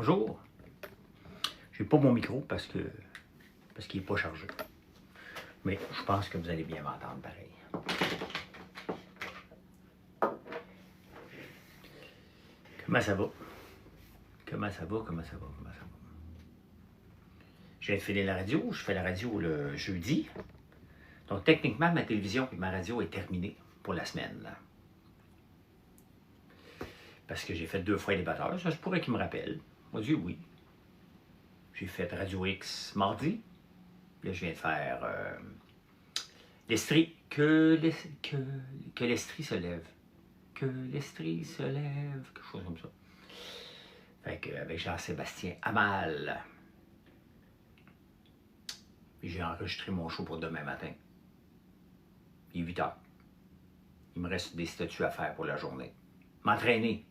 Bonjour. J'ai pas mon micro parce qu'il n'est pas chargé. Mais je pense que vous allez bien m'entendre pareil. Comment ça va? Comment ça va? Je viens de finir la radio. Je fais la radio le jeudi. Donc techniquement, ma télévision et ma radio est terminée pour la semaine. Là. Parce que j'ai fait 2 fois les batteurs. Ça se pourrait qu'ils me rappellent. Moi, je dis oui. J'ai fait Radio X mardi. Là, je viens de faire l'Estrie. Que l'Estrie se lève. Que l'Estrie se lève. Quelque chose comme ça. Fait que, avec Jean-Sébastien Amal. J'ai enregistré mon show pour demain matin. Il est 8 heures. Il me reste des statuts à faire pour la journée. M'entraîner.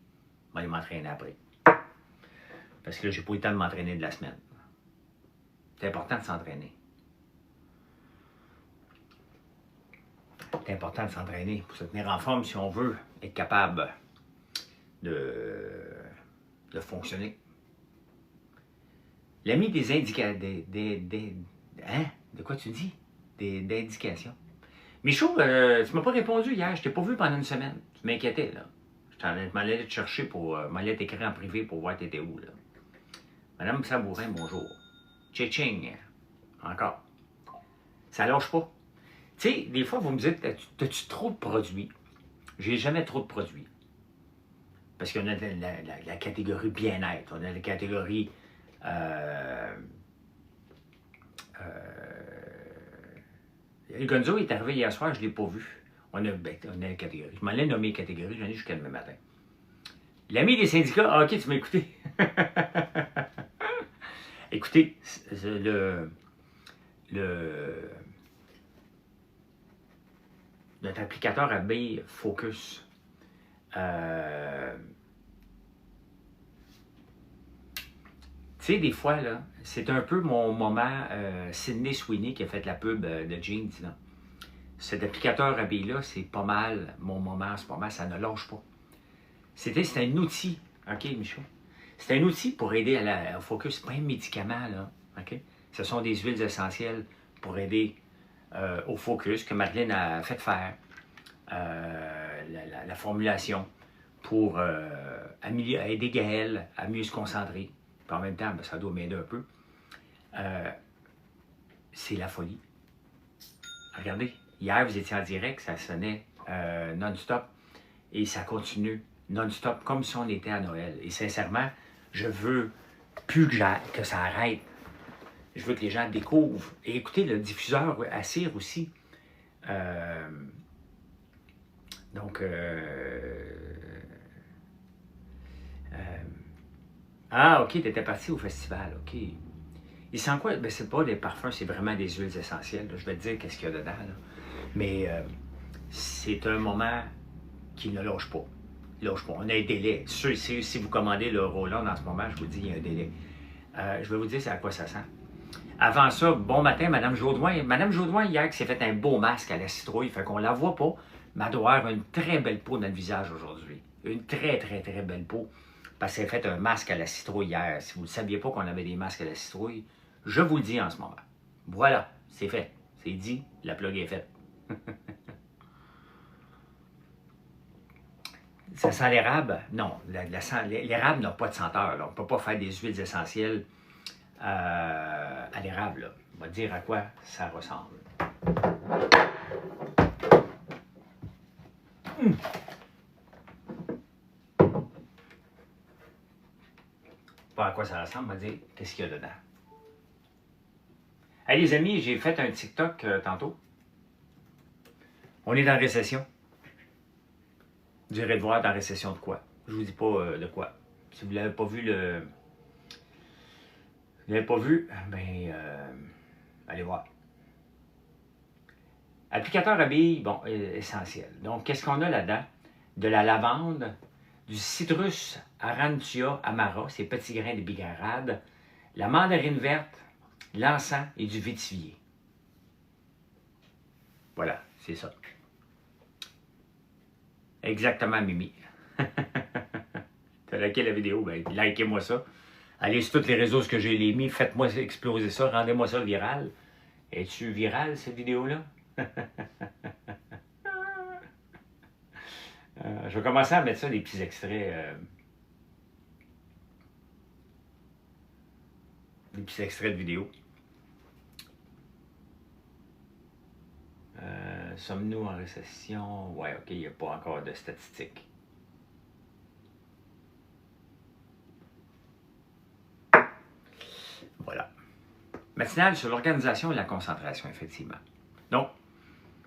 Je vais aller m'entraîner après. Parce que là, j'ai pas eu le temps de m'entraîner de la semaine. C'est important de s'entraîner. C'est important de s'entraîner pour se tenir en forme si on veut être capable de fonctionner. L'ami des indications. Hein? De quoi tu dis? D'indications. Michaud, tu m'as pas répondu hier. Je t'ai pas vu pendant une semaine. Tu m'inquiétais, là. Je m'en allais te chercher pour. M'allais t'écrire en privé pour voir t'étais où, là. Madame Sabourin, bonjour. Tching. Encore. Ça lâche pas. Tu sais, des fois, vous me dites, as-tu trop de produits? J'ai jamais trop de produits. Parce qu'on a la catégorie bien-être, on a la catégorie Gonzo est arrivé hier soir, je ne l'ai pas vu. On a la catégorie. Je m'en ai nommé catégorie, j'en ai jusqu'à demain matin. L'ami des syndicats, ah, ok, tu m'as écouté. Écoutez, notre applicateur AB Focus. Tu sais, des fois, là, c'est un peu mon moment Sydney Sweeney qui a fait la pub de Jeans. Là. Cet applicateur AB-là, c'est pas mal mon moment, c'est pas mal, ça ne lâche pas. C'est un outil, OK, Michaud? C'est un outil pour aider au focus, c'est pas un médicament, là, OK? Ce sont des huiles essentielles pour aider au focus que Madeleine a fait faire. La formulation pour aider Gaël à mieux se concentrer. Puis en même temps, ben, ça doit m'aider un peu. C'est la folie. Regardez, hier, vous étiez en direct, ça sonnait non-stop et ça continue non-stop, comme si on était à Noël. Et sincèrement, je veux plus que ça arrête. Je veux que les gens découvrent. Et écoutez, le diffuseur à cire aussi. Ah, OK, tu étais parti au festival, OK. Il sent quoi? Ben, c'est pas des parfums, c'est vraiment des huiles essentielles. Là. Je vais te dire qu'est-ce qu'il y a dedans. Là. Mais c'est un moment qui ne lâche pas. On a un délai. Si vous commandez le Roland en ce moment, je vous dis, il y a un délai. Je vais vous dire c'est à quoi ça sent. Avant ça, bon matin, Mme Jaudoin. Mme Jaudoin, hier, qui s'est fait un beau masque à la citrouille, fait qu'on la voit pas, mais elle doit avoir une très belle peau dans le visage aujourd'hui. Une très belle peau. Parce qu'elle a fait un masque à la citrouille hier. Si vous ne saviez pas qu'on avait des masques à la citrouille, je vous le dis en ce moment. Voilà, c'est fait. C'est dit, la plug est faite. Ça sent l'érable? Non, l'érable n'a pas de senteur. Là. On ne peut pas faire des huiles essentielles à l'érable. On va dire à quoi ça ressemble. Pas à quoi ça ressemble, on va dire qu'est-ce qu'il y a dedans. Hey les amis, j'ai fait un TikTok tantôt. On est dans la récession. Vous irez le voir dans la récession de quoi. Je vous dis pas de quoi. Si vous ne l'avez pas vu, ben, allez voir. Applicateur à billes, bon, essentiel. Donc, qu'est-ce qu'on a là-dedans? De la lavande, du citrus Arantia amara, ces petits grains de bigarade, la mandarine verte, l'encens et du vétivier. Voilà, c'est ça. Exactement, Mimi. T'as liké la vidéo? Ben, likez-moi ça. Allez sur tous les réseaux, ce que j'ai mis, faites-moi exploser ça, rendez-moi ça viral. Es-tu viral, cette vidéo-là? Je vais commencer à mettre ça, des petits extraits. Des petits extraits de vidéos. Sommes-nous en récession? Ouais, ok, il n'y a pas encore de statistiques. Voilà. Matinale sur l'organisation et la concentration, effectivement. Donc,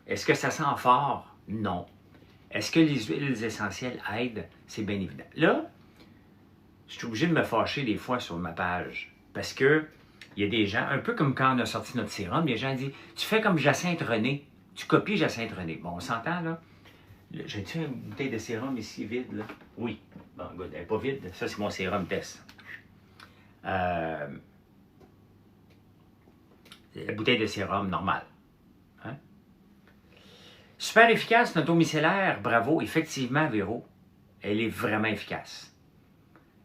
est-ce que ça sent fort? Non. Est-ce que les huiles essentielles aident? C'est bien évident. Là, je suis obligé de me fâcher des fois sur ma page parce que il y a des gens, un peu comme quand on a sorti notre sérum, les gens disent « Tu fais comme Jacinthe René, tu copies Jacinthe René. » Bon, on s'entend, là? J'ai-tu une bouteille de sérum ici vide, là? Oui. Bon, good, elle n'est pas vide. Ça, c'est mon sérum test. La bouteille de sérum normale. Hein? Super efficace, notre eau micellaire. Bravo. Effectivement, Véro, elle est vraiment efficace.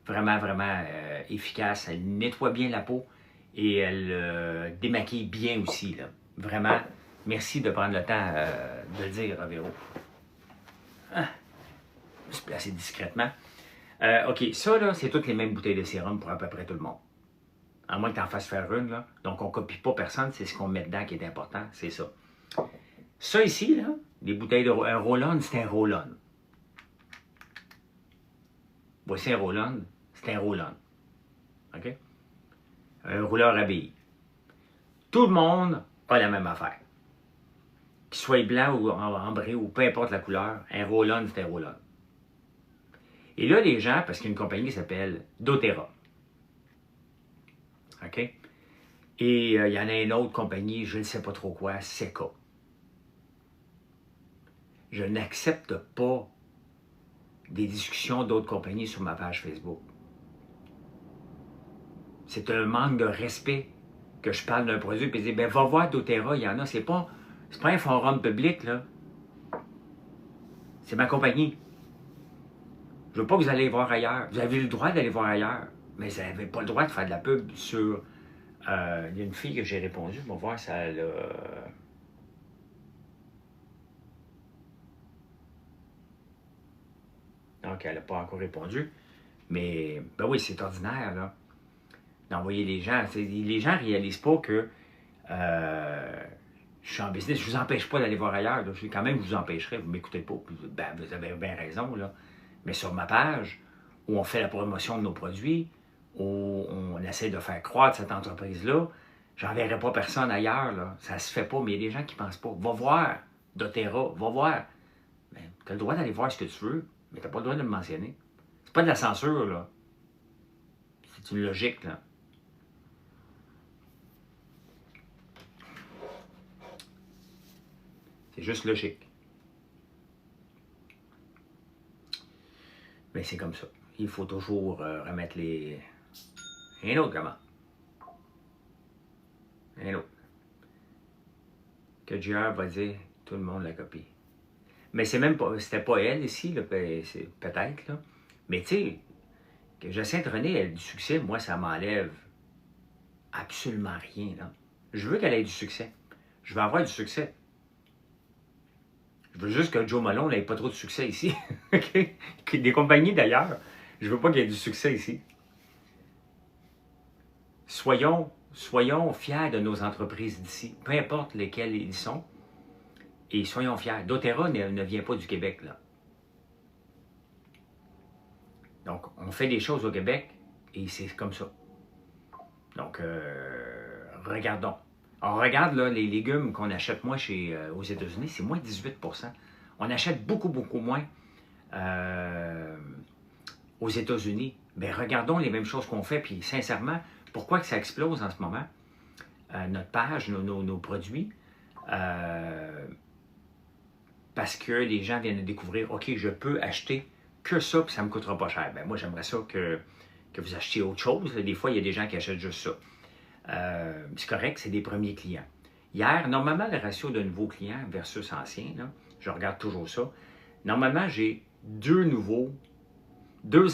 Vraiment, vraiment efficace. Elle nettoie bien la peau et elle démaquille bien aussi. Là. Vraiment, merci de prendre le temps de le dire, Véro. Ah, je me suis placé discrètement. OK, ça, là, c'est toutes les mêmes bouteilles de sérum pour à peu près tout le monde. À moins que tu en fasses faire une, là. Donc, on ne copie pas personne, c'est ce qu'on met dedans qui est important, c'est ça. Ça ici, là, des bouteilles de un roll-on, c'est un roll-on. Voici un roll-on, c'est un roll-on. OK? Un rouleur à billes. Tout le monde a la même affaire. Qu'il soit blanc ou ambré ou peu importe la couleur, un roll-on, c'est un roll-on. Et là, les gens, parce qu'il y a une compagnie qui s'appelle doTERRA. OK? Et il y en a une autre compagnie, je ne sais pas trop quoi, Seca. Je n'accepte pas des discussions d'autres compagnies sur ma page Facebook. C'est un manque de respect que je parle d'un produit et dire, ben va voir doTERRA, il y en a, c'est pas un forum public, là. C'est ma compagnie. Je ne veux pas que vous allez voir ailleurs. Vous avez le droit d'aller voir ailleurs, mais vous n'avez pas le droit de faire de la pub sur... il y a une fille que j'ai répondu, on va voir si elle a... Donc, elle n'a pas encore répondu. Mais, ben oui, c'est ordinaire, là, d'envoyer les gens. Les gens ne réalisent pas que je suis en business. Je ne vous empêche pas d'aller voir ailleurs. Là. Quand même, je vous empêcherai. Vous ne m'écoutez pas. Ben, vous avez bien raison, là. Mais sur ma page, où on fait la promotion de nos produits, où on essaie de faire croître cette entreprise-là, j'enverrai pas personne ailleurs, là. Ça se fait pas, mais il y a des gens qui ne pensent pas. Va voir doTERRA, va voir. Ben, tu as le droit d'aller voir ce que tu veux, mais tu n'as pas le droit de me mentionner. C'est pas de la censure, là. C'est une logique, là. C'est juste logique. Mais c'est comme ça. Il faut toujours remettre les... Un autre comment? Un autre. Que JR va dire, tout le monde la copie. Mais c'est même pas... C'était pas elle ici, là, peut-être, là. Mais tu sais, que Jacinthe René ait du succès, moi, ça m'enlève absolument rien, là. Je veux qu'elle ait du succès. Je veux avoir du succès. Je veux juste que Joe Malone n'ait pas trop de succès ici. Okay? Des compagnies d'ailleurs, je veux pas qu'il y ait du succès ici. Soyons fiers de nos entreprises d'ici, peu importe lesquelles ils sont, et soyons fiers. doTERRA ne vient pas du Québec, là. Donc, on fait des choses au Québec, et c'est comme ça. Donc, regardons. On regarde là, les légumes qu'on achète, moi, aux États-Unis, c'est moins 18%. On achète beaucoup, beaucoup moins aux États-Unis. Bien, regardons les mêmes choses qu'on fait, puis sincèrement, pourquoi que ça explose en ce moment? Notre page, nos produits, parce que les gens viennent de découvrir, OK, je peux acheter que ça, puis ça ne me coûtera pas cher. Bien, moi, j'aimerais ça que vous achetiez autre chose. Des fois, il y a des gens qui achètent juste ça. C'est correct, c'est des premiers clients. Hier, normalement, le ratio de nouveaux clients versus anciens, là, je regarde toujours ça. Normalement, j'ai deux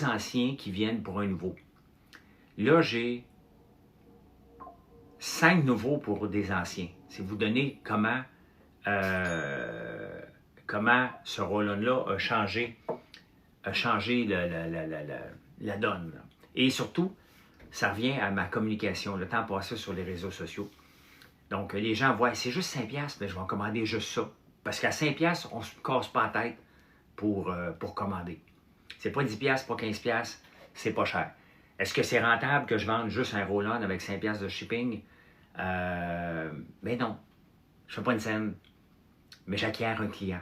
anciens qui viennent pour un nouveau. Là, j'ai 5 nouveaux pour des anciens. C'est vous donner comment ce roll-on-là a changé la donne. Là. Et surtout, ça revient à ma communication, le temps passé sur les réseaux sociaux. Donc, les gens voient, c'est juste 5$, mais je vais en commander juste ça. Parce qu'à 5$, on ne se casse pas la tête pour commander. C'est pas 10$, pas 15$, c'est pas cher. Est-ce que c'est rentable que je vende juste un roll-on avec 5$ de shipping? Mais non, je ne fais pas une scène, mais j'acquiers un client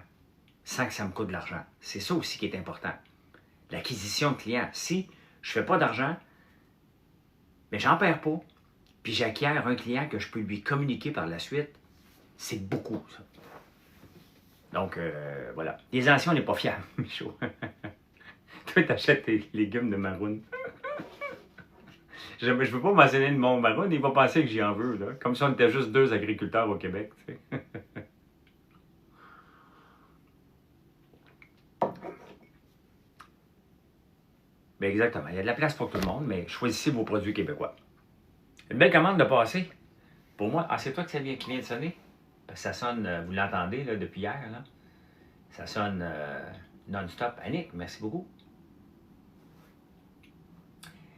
sans que ça me coûte de l'argent. C'est ça aussi qui est important. L'acquisition de clients. Si je ne fais pas d'argent, mais j'en perds pas, puis j'acquiers un client que je peux lui communiquer par la suite, c'est beaucoup, ça. Donc, voilà. Les anciens, on n'est pas fiers, Michaud. Toi, t'achètes tes légumes de Maroon. Je ne veux pas mentionner le mot Maroon, il va penser que j'y en veux, là. Comme si on était juste 2 agriculteurs au Québec, tu sais. Bien, exactement. Il y a de la place pour tout le monde, mais choisissez vos produits québécois. Une belle commande de passer. Pour moi, c'est toi qui vient de sonner? Parce que ça sonne, vous l'entendez là, depuis hier, là. Ça sonne non-stop. Annick, merci beaucoup.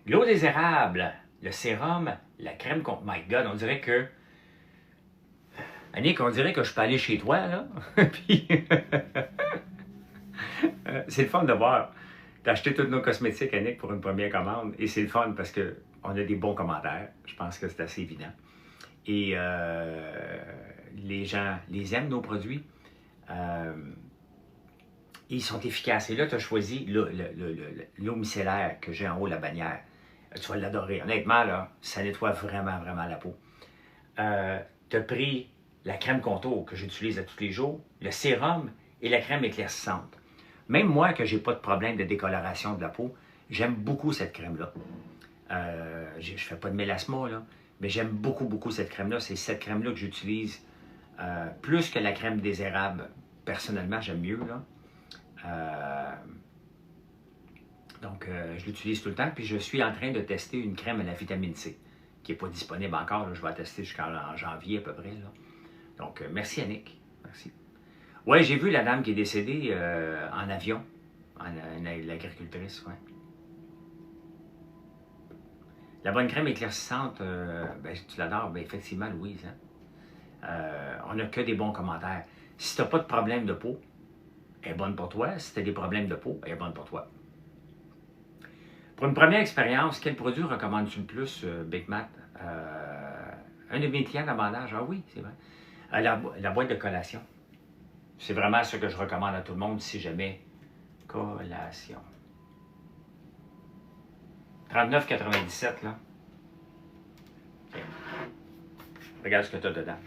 L'eau des érables, le sérum, la crème contre... My God, on dirait que... Annick, on dirait que je peux aller chez toi, là. Puis... c'est le fun de voir. T'as acheté tous nos cosmétiques, Annick, pour une première commande. Et c'est le fun parce qu'on a des bons commentaires. Je pense que c'est assez évident. Et les gens les aiment, nos produits. Ils sont efficaces. Et là, tu as choisi l'eau micellaire que j'ai en haut de la bannière. Tu vas l'adorer. Honnêtement, là, ça nettoie vraiment, vraiment la peau. Tu as pris la crème contour que j'utilise à tous les jours, le sérum et la crème éclaircissante. Même moi, que j'ai pas de problème de décoloration de la peau, j'aime beaucoup cette crème-là. Je ne fais pas de mélasma, là, mais j'aime beaucoup, beaucoup cette crème-là. C'est cette crème-là que j'utilise plus que la crème des érables. Personnellement, j'aime mieux, là. Donc, je l'utilise tout le temps. Puis, je suis en train de tester une crème à la vitamine C, qui n'est pas disponible encore. Là. Je vais la tester jusqu'en janvier à peu près. Là. Donc, merci Annick. Merci. Oui, j'ai vu la dame qui est décédée en avion, l'agricultrice, oui. La bonne crème éclaircissante, ben, tu l'adores, ben, effectivement, Louise. Hein? On n'a que des bons commentaires. Si tu n'as pas de problème de peau, elle est bonne pour toi. Si tu as des problèmes de peau, elle est bonne pour toi. Pour une première expérience, quel produit recommandes-tu le plus, Big Matt? Un de mes clients d'abandage, ah oui, c'est vrai. La boîte de collation. C'est vraiment ce que je recommande à tout le monde si jamais. Collation. 39,97 là. Okay. Regarde ce que tu as dedans.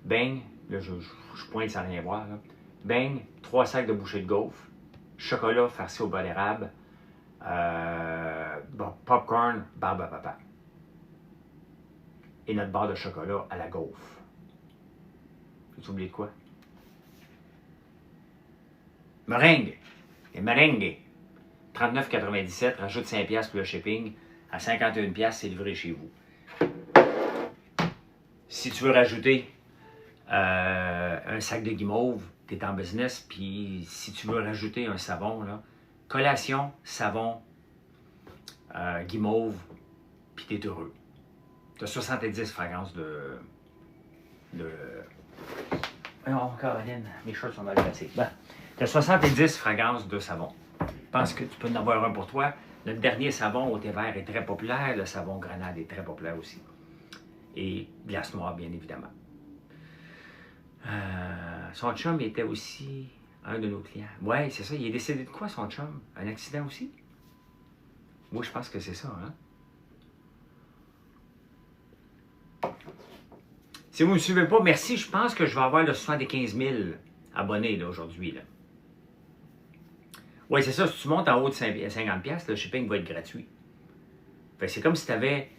Beigne, là je pointe sans rien voir. Là. Beigne, 3 sacs de bouchées de gaufres, chocolat farci au beurre d'érable, popcorn, barbe à papa. Et notre barre de chocolat à la gaufre. Tu oublié de quoi? Meringue. Et meringue. 39,97, rajoute 5$ pour le shipping. À 51$, c'est livré chez vous. Si tu veux rajouter un sac de guimauve, tu es en business. Puis si tu veux rajouter un savon, là, collation, savon, guimauve, puis tu es heureux. Tu as 70 fragrances de... Non, Caroline, mes shorts sont mal placés. Ben, tu as 70 fragrances de savon. Je pense que tu peux en avoir un pour toi. Notre dernier savon au thé vert est très populaire. Le savon grenade est très populaire aussi. Et glace noire, bien évidemment. Son chum était aussi un de nos clients. Ouais, c'est ça. Il est décédé de quoi, son chum? Un accident aussi? Moi, je pense que c'est ça, hein? Si vous ne me suivez pas, merci. Je pense que je vais avoir le 75 000 abonnés aujourd'hui. Oui, c'est ça. Si tu montes en haut de 50$, le shipping va être gratuit. C'est comme si tu avais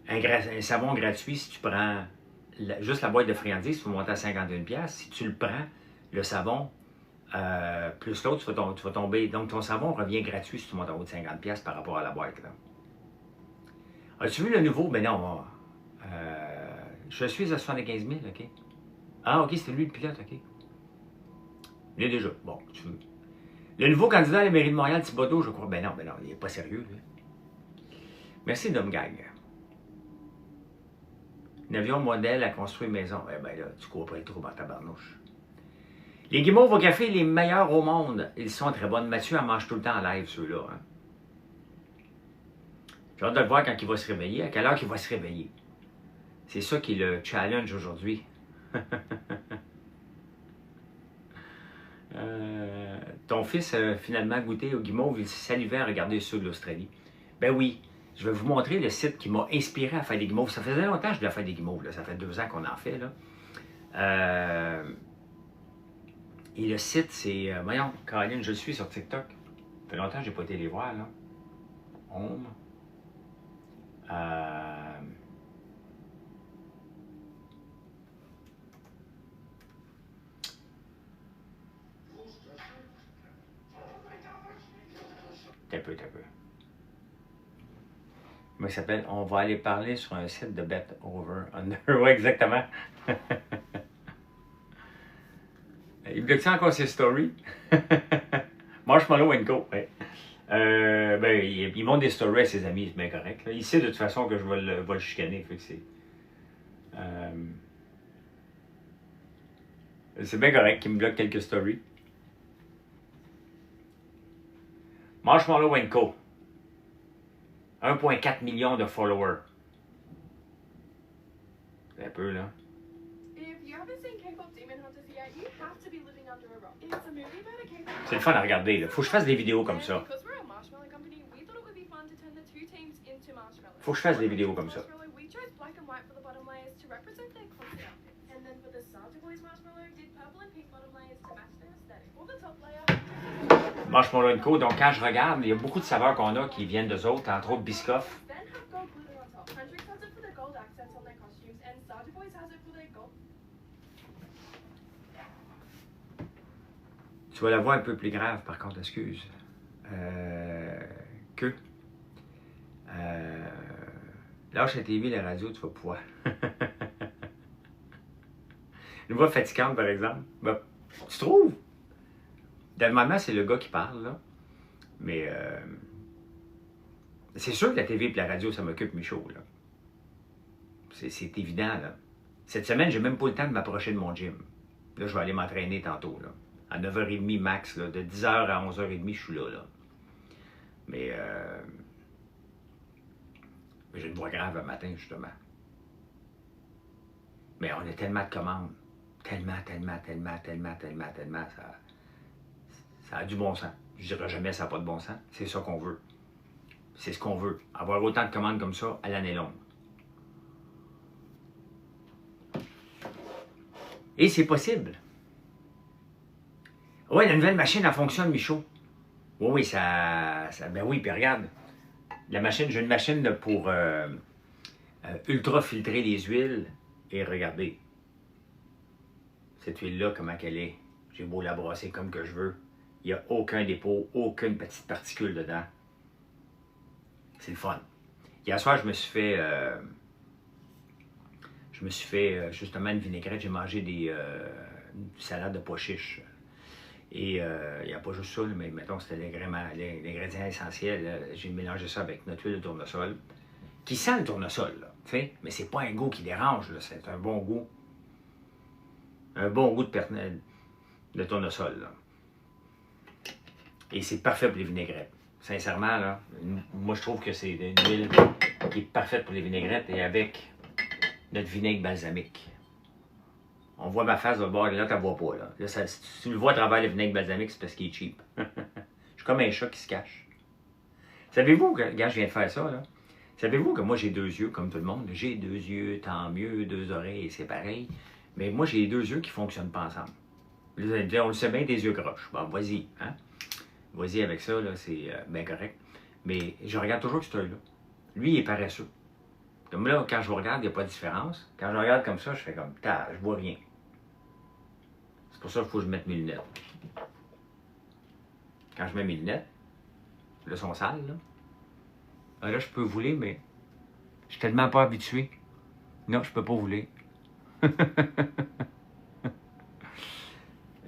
un savon gratuit si tu prends juste la boîte de friandises, si tu montes à 51$. Si tu le prends, le savon, plus l'autre, tu vas tomber. Donc, ton savon revient gratuit si tu montes en haut de 50$ par rapport à la boîte. Là. As-tu vu le nouveau? Ben non. Je suis à 75 000, OK? Ah, OK, c'était lui le pilote, OK. Il est déjà. Bon, tu veux. Le nouveau candidat à la mairie de Montréal, Thibodeau, je crois. Ben non, il n'est pas sérieux, lui. Merci, Domgag. Un avion modèle à construire maison. Eh ben là, tu cours pas le trou en tabarnouche. Les guimauves au café, les meilleurs au monde. Ils sont très bonnes. Mathieu en mange tout le temps en live, ceux-là. Hein? J'ai hâte de le voir quand il va se réveiller. À quelle heure il va se réveiller? C'est ça qui est le challenge aujourd'hui. Ton fils a finalement goûté au guimauve. Il salivait à regarder ceux de l'Australie. Ben oui. Je vais vous montrer le site qui m'a inspiré à faire des guimauves. Ça faisait longtemps que je voulais faire des guimauves. Là. Ça fait 2 ans qu'on en fait. Là. Et le site, c'est... voyons, Caroline, je le suis sur TikTok. Ça fait longtemps que je n'ai pas été les voir. Là. Home. T'as peu. Comment il s'appelle? On va aller parler sur un site de Bet Over Under. Oui, exactement. Il bloque encore ses stories. Marshmallow & Co. Ouais. Ben, il montre des stories à ses amis, c'est bien correct. Là. Il sait de toute façon que je vais le chicaner. C'est bien correct qu'il me bloque quelques stories. Marshmallow & Co. 1,4 million de followers. C'est un peu, là. C'est le fun à regarder, là. Faut que je fasse des vidéos comme ça. Faut que je fasse des vidéos comme ça. Marshmallow & Co. Donc, quand je regarde, il y a beaucoup de saveurs qu'on a qui viennent d'eux autres, entre autres Biscoff. Tu vas la voir un peu plus grave, par contre, excuse. Lâche la TV, la radio, tu vas pouvoir. Une voix fatigante, par exemple. Ben, tu trouves? Dans le moment, c'est le gars qui parle, là. Mais c'est sûr que la TV et la radio, ça m'occupe mes shows, là. C'est évident, là. Cette semaine, j'ai même pas le temps de m'approcher de mon gym. Là, je vais aller m'entraîner tantôt, là. À 9h30 max, là. De 10h à 11h30, je suis là. Mais j'ai une voix grave le matin, justement. Mais on a tellement de commandes. Tellement, ça a du bon sens. Je dirais jamais ça n'a pas de bon sens. C'est ça qu'on veut. C'est ce qu'on veut. Avoir autant de commandes comme ça à l'année longue. Et c'est possible. Oui, la nouvelle machine, elle fonctionne, Michaud. Oui, ben oui, puis regarde. La machine, j'ai une machine là, pour ultra filtrer les huiles. Et regardez. Cette huile-là, comment qu'elle est. J'ai beau la brasser comme que je veux. Il n'y a aucun dépôt, aucune petite particule dedans. C'est le fun. Hier soir, je me suis fait justement une vinaigrette. J'ai mangé une salade de pois chiches. Et il n'y a pas juste ça, mais mettons c'était l'ingrédient essentiel. J'ai mélangé ça avec notre huile de tournesol. Qui sent le tournesol, là, mais c'est pas un goût qui dérange, c'est un bon goût. Un bon goût de tournesol, là. Et c'est parfait pour les vinaigrettes. Sincèrement, là, moi je trouve que c'est une huile qui est parfaite pour les vinaigrettes et avec notre vinaigre balsamique. On voit ma face de bord, là, tu ne vois pas. Là, si tu le vois à travers le vinaigre balsamique, c'est parce qu'il est cheap. Je suis comme un chat qui se cache. Savez-vous que, regarde, je viens de faire ça, là. Savez-vous que moi j'ai 2 yeux, comme tout le monde? J'ai 2 yeux, tant mieux, 2 oreilles, c'est pareil. Mais moi j'ai 2 yeux qui ne fonctionnent pas ensemble. Vous allez me dire, on le sait bien, des yeux croches. Bon, vas-y, hein? Vas-y avec ça, là, c'est bien correct. Mais je regarde toujours ce œil-là. Lui, il est paresseux. Comme là, quand je vous regarde, il n'y a pas de différence. Quand je regarde comme ça, je fais comme, je vois rien. C'est pour ça qu'il faut que je mette mes lunettes. quand je mets mes lunettes. Là, elles sont sales, là. Ah, là, je peux voler, mais je suis tellement pas habitué. Non, je peux pas voler.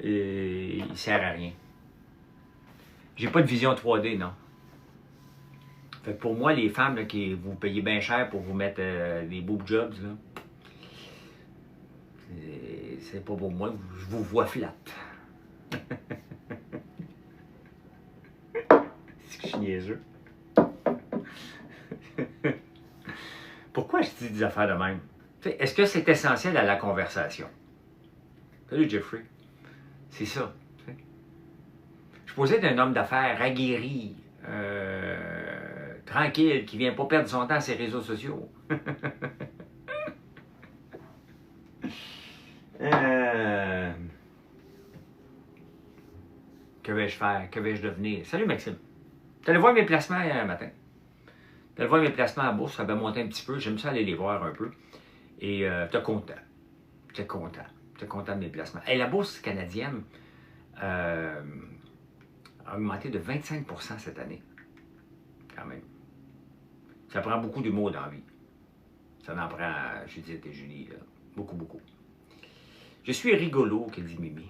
Et il sert à rien. J'ai pas de vision 3D, non. Fait que pour moi, les femmes là, qui vous payez bien cher pour vous mettre des boob jobs, là, c'est pas pour moi, je vous vois flat. C'est que je suis niaiseux. Pourquoi je dis des affaires de même? Est-ce que c'est essentiel à la conversation? Salut Jeffrey. C'est ça. Je posais d'un homme d'affaires aguerri, tranquille, qui ne vient pas perdre son temps à ses réseaux sociaux. Que vais-je faire? Que vais-je devenir? Salut Maxime. Tu allais voir mes placements hier matin. Tu allais voir mes placements à bourse, ça avait monté un petit peu. J'aime ça aller les voir un peu. Et tu es content. Tu es content. Tu es content de mes placements. Et la bourse canadienne a augmenté de 25% cette année. Quand même. Ça prend beaucoup d'humour dans la vie. Ça en prend, Judith et Julie, là. Beaucoup, beaucoup. Je suis rigolo, que dit Mimi.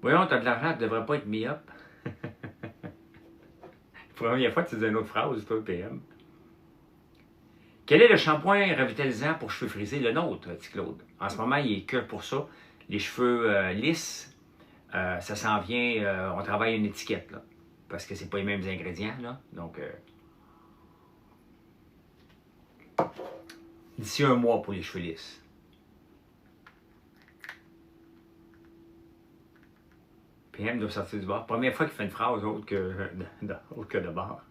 Voyons, t'as de l'argent, tu ne devrais pas être myope. Première fois que tu dis une autre phrase, toi, PM. Quel est le shampoing revitalisant pour cheveux frisés? Le nôtre, dit Claude. En ce moment, il est que pour ça. Les cheveux lisses, ça s'en vient, on travaille une étiquette, là. Parce que c'est pas les mêmes ingrédients, là. Donc, d'ici un mois pour les cheveux lisses. PM doit sortir du bar. Première fois qu'il fait une phrase autre que de bar.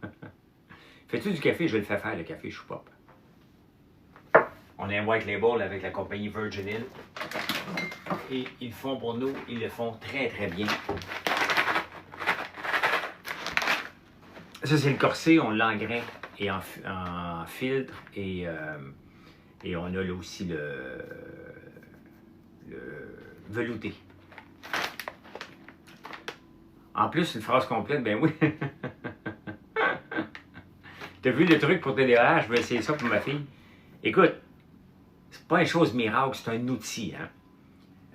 Fais-tu du café? Je vais le faire faire, le café Choupop. On a un white label avec la compagnie Virgin Hill. Et ils le font pour nous, ils le font très très bien. Ça, c'est le corset, on l'engraine et en filtre. Et on a là aussi le velouté. En plus, une phrase complète, ben oui. T'as vu le truc pour TDAH? Je vais essayer ça pour ma fille. Écoute, c'est pas une chose miracle, c'est un outil. Hein?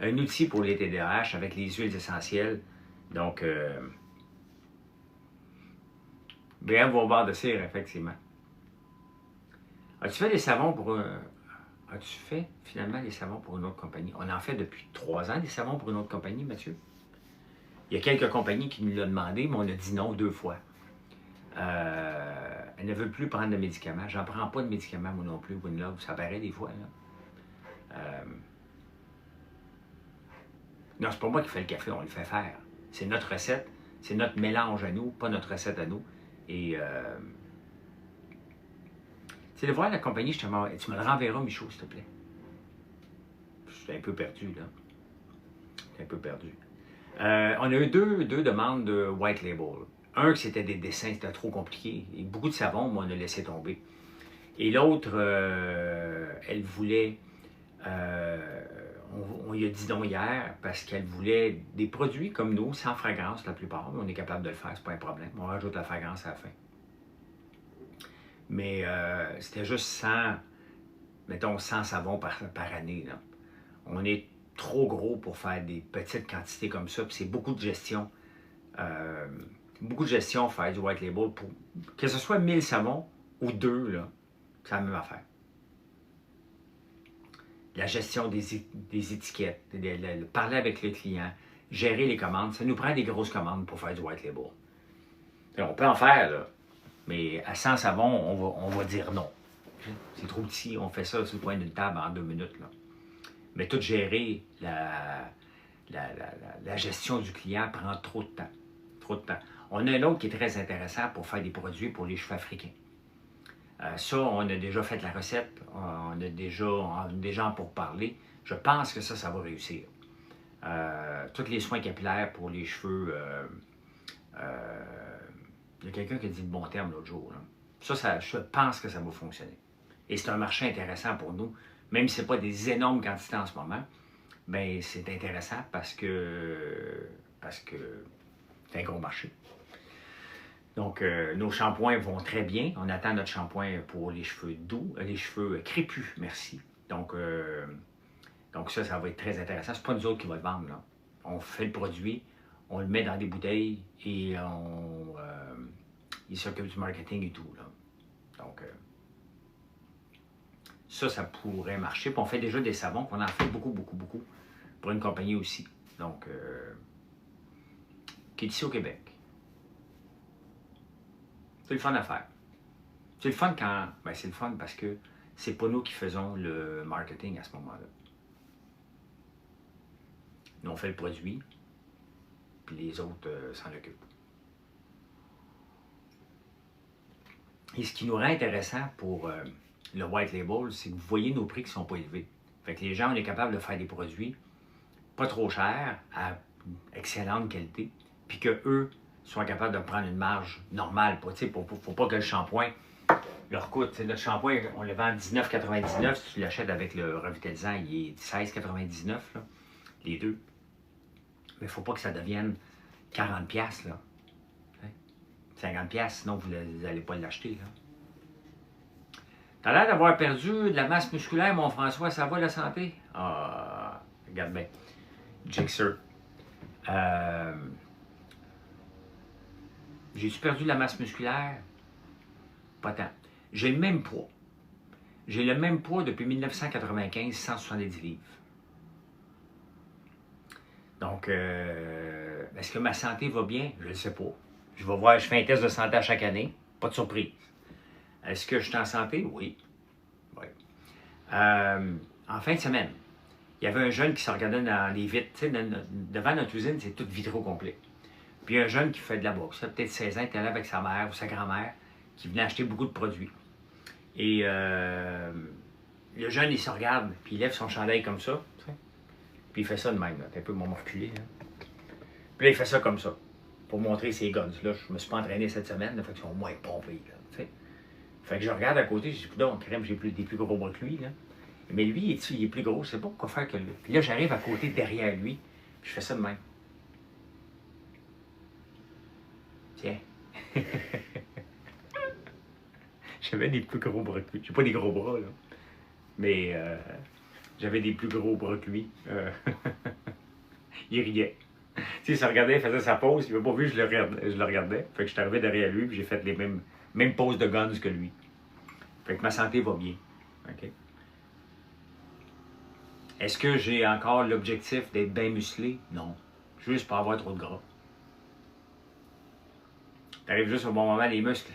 Un outil pour les TDAH avec les huiles essentielles. Donc, bien vos barres de cire, effectivement. As-tu fait des savons pour... As-tu fait finalement des savons pour une autre compagnie? On en fait depuis 3 ans des savons pour une autre compagnie, Mathieu. Il y a quelques compagnies qui nous l'ont demandé, mais on a dit non 2 fois. Elle ne veut plus prendre de médicaments. J'en prends pas de médicaments, moi non plus, Winlove. Ça paraît des fois. Là. Non, c'est pas moi qui fais le café, on le fait faire. C'est notre recette, c'est notre mélange à nous, pas notre recette à nous. Et c'est de voir la compagnie, justement. Tu me le renverras, Michaud, s'il te plaît. Je suis un peu perdu, là. Je suis un peu perdu. On a eu deux demandes de white label. Un, c'était des dessins, c'était trop compliqué. Et beaucoup de savon, moi, on a laissé tomber. Et l'autre, elle voulait... on lui a dit non hier parce qu'elle voulait des produits comme nous, sans fragrance la plupart. On est capable de le faire, c'est pas un problème. On rajoute la fragrance à la fin. Mais c'était juste 100, mettons 100 savons par année. Là. On est trop gros pour faire des petites quantités comme ça, puis c'est beaucoup de gestion. Beaucoup de gestion, faire du white label, pour que ce soit 1000 savons ou 2, là, c'est la même affaire. La gestion des étiquettes, parler avec le client, gérer les commandes, ça nous prend des grosses commandes pour faire du white label. Et on peut en faire, là, mais à 100 savons, on va dire non. C'est trop petit, on fait ça sur le coin d'une table en 2 minutes. Là. Mais tout gérer, la gestion du client prend trop de temps. Trop de temps. On a un autre qui est très intéressant pour faire des produits pour les cheveux africains. Ça, on a déjà fait la recette, on a déjà pour parler. Je pense que ça va réussir. Tous les soins capillaires pour les cheveux, il y a quelqu'un qui a dit le bon terme l'autre jour. Là. Ça, je pense que ça va fonctionner. Et c'est un marché intéressant pour nous, même si ce n'est pas des énormes quantités en ce moment, bien, c'est intéressant parce que C'est un gros marché. Donc, nos shampoings vont très bien. On attend notre shampoing pour les cheveux doux, les cheveux crépus, merci. Donc ça va être très intéressant. C'est pas nous autres qui va le vendre, là. On fait le produit, on le met dans des bouteilles et il s'occupe du marketing et tout, là. Donc, ça pourrait marcher. Puis on fait déjà des savons, qu'on en fait beaucoup, beaucoup, beaucoup pour une compagnie aussi. Donc, qui est ici au Québec. C'est le fun à faire. C'est le fun quand... Ben, c'est le fun parce que c'est pas nous qui faisons le marketing à ce moment-là. Nous, on fait le produit, puis les autres s'en occupent. Et ce qui nous rend intéressant pour le White Label, c'est que vous voyez nos prix qui ne sont pas élevés. Fait que les gens, on est capable de faire des produits pas trop chers, à excellente qualité, puis qu'eux soient capables de prendre une marge normale. Il ne faut pas que le shampoing leur coûte. Notre shampoing, on le vend à 19,99. Si tu l'achètes avec le revitalisant, il est 16,99, les deux. Mais il ne faut pas que ça devienne 40$, là. 50$, sinon vous n'allez pas l'acheter. Tu as l'air d'avoir perdu de la masse musculaire, mon François. Ça va, la santé? Ah, regarde bien. Jixer. J'ai-tu perdu de la masse musculaire? Pas tant. J'ai le même poids. J'ai le même poids depuis 1995, 170 livres. Donc, est-ce que ma santé va bien? Je ne le sais pas. Je vais voir, je fais un test de santé à chaque année. Pas de surprise. Est-ce que je suis en santé? Oui. Oui. En fin de semaine, il y avait un jeune qui se regardait dans les vitres. Tu sais, devant notre usine, c'est tout vitré au complet. Puis un jeune qui fait de la boxe, peut-être 16 ans, il était là avec sa mère ou sa grand-mère, qui venait acheter beaucoup de produits. Et le jeune, il se regarde, puis il lève son chandail comme ça. Tu sais. Puis il fait ça de même. T'as un peu mon reculé. Puis là, il fait ça comme ça. Pour montrer ses guns. Là, je me suis pas entraîné cette semaine, là, fait qu'ils sont moins pompés. Là, tu sais. Fait que je regarde à côté, je dis, donc, crème, j'ai des plus gros bras que lui. Là. Mais lui, il est plus gros, je sais pas quoi faire que lui. Puis là, j'arrive à côté, derrière lui, puis je fais ça de même. Tiens. J'avais des plus gros bras que lui. J'ai pas des gros bras, là. Mais j'avais des plus gros bras que lui. Il riait. Tu sais, il se regardait, il faisait sa pause, il m'a pas vu, je le regardais. Fait que je suis arrivé derrière lui, puis j'ai fait les mêmes poses de guns que lui. Fait que ma santé va bien. OK? Est-ce que j'ai encore l'objectif d'être bien musclé? Non. Juste pour avoir trop de gras. T'arrives juste au bon moment, les muscles.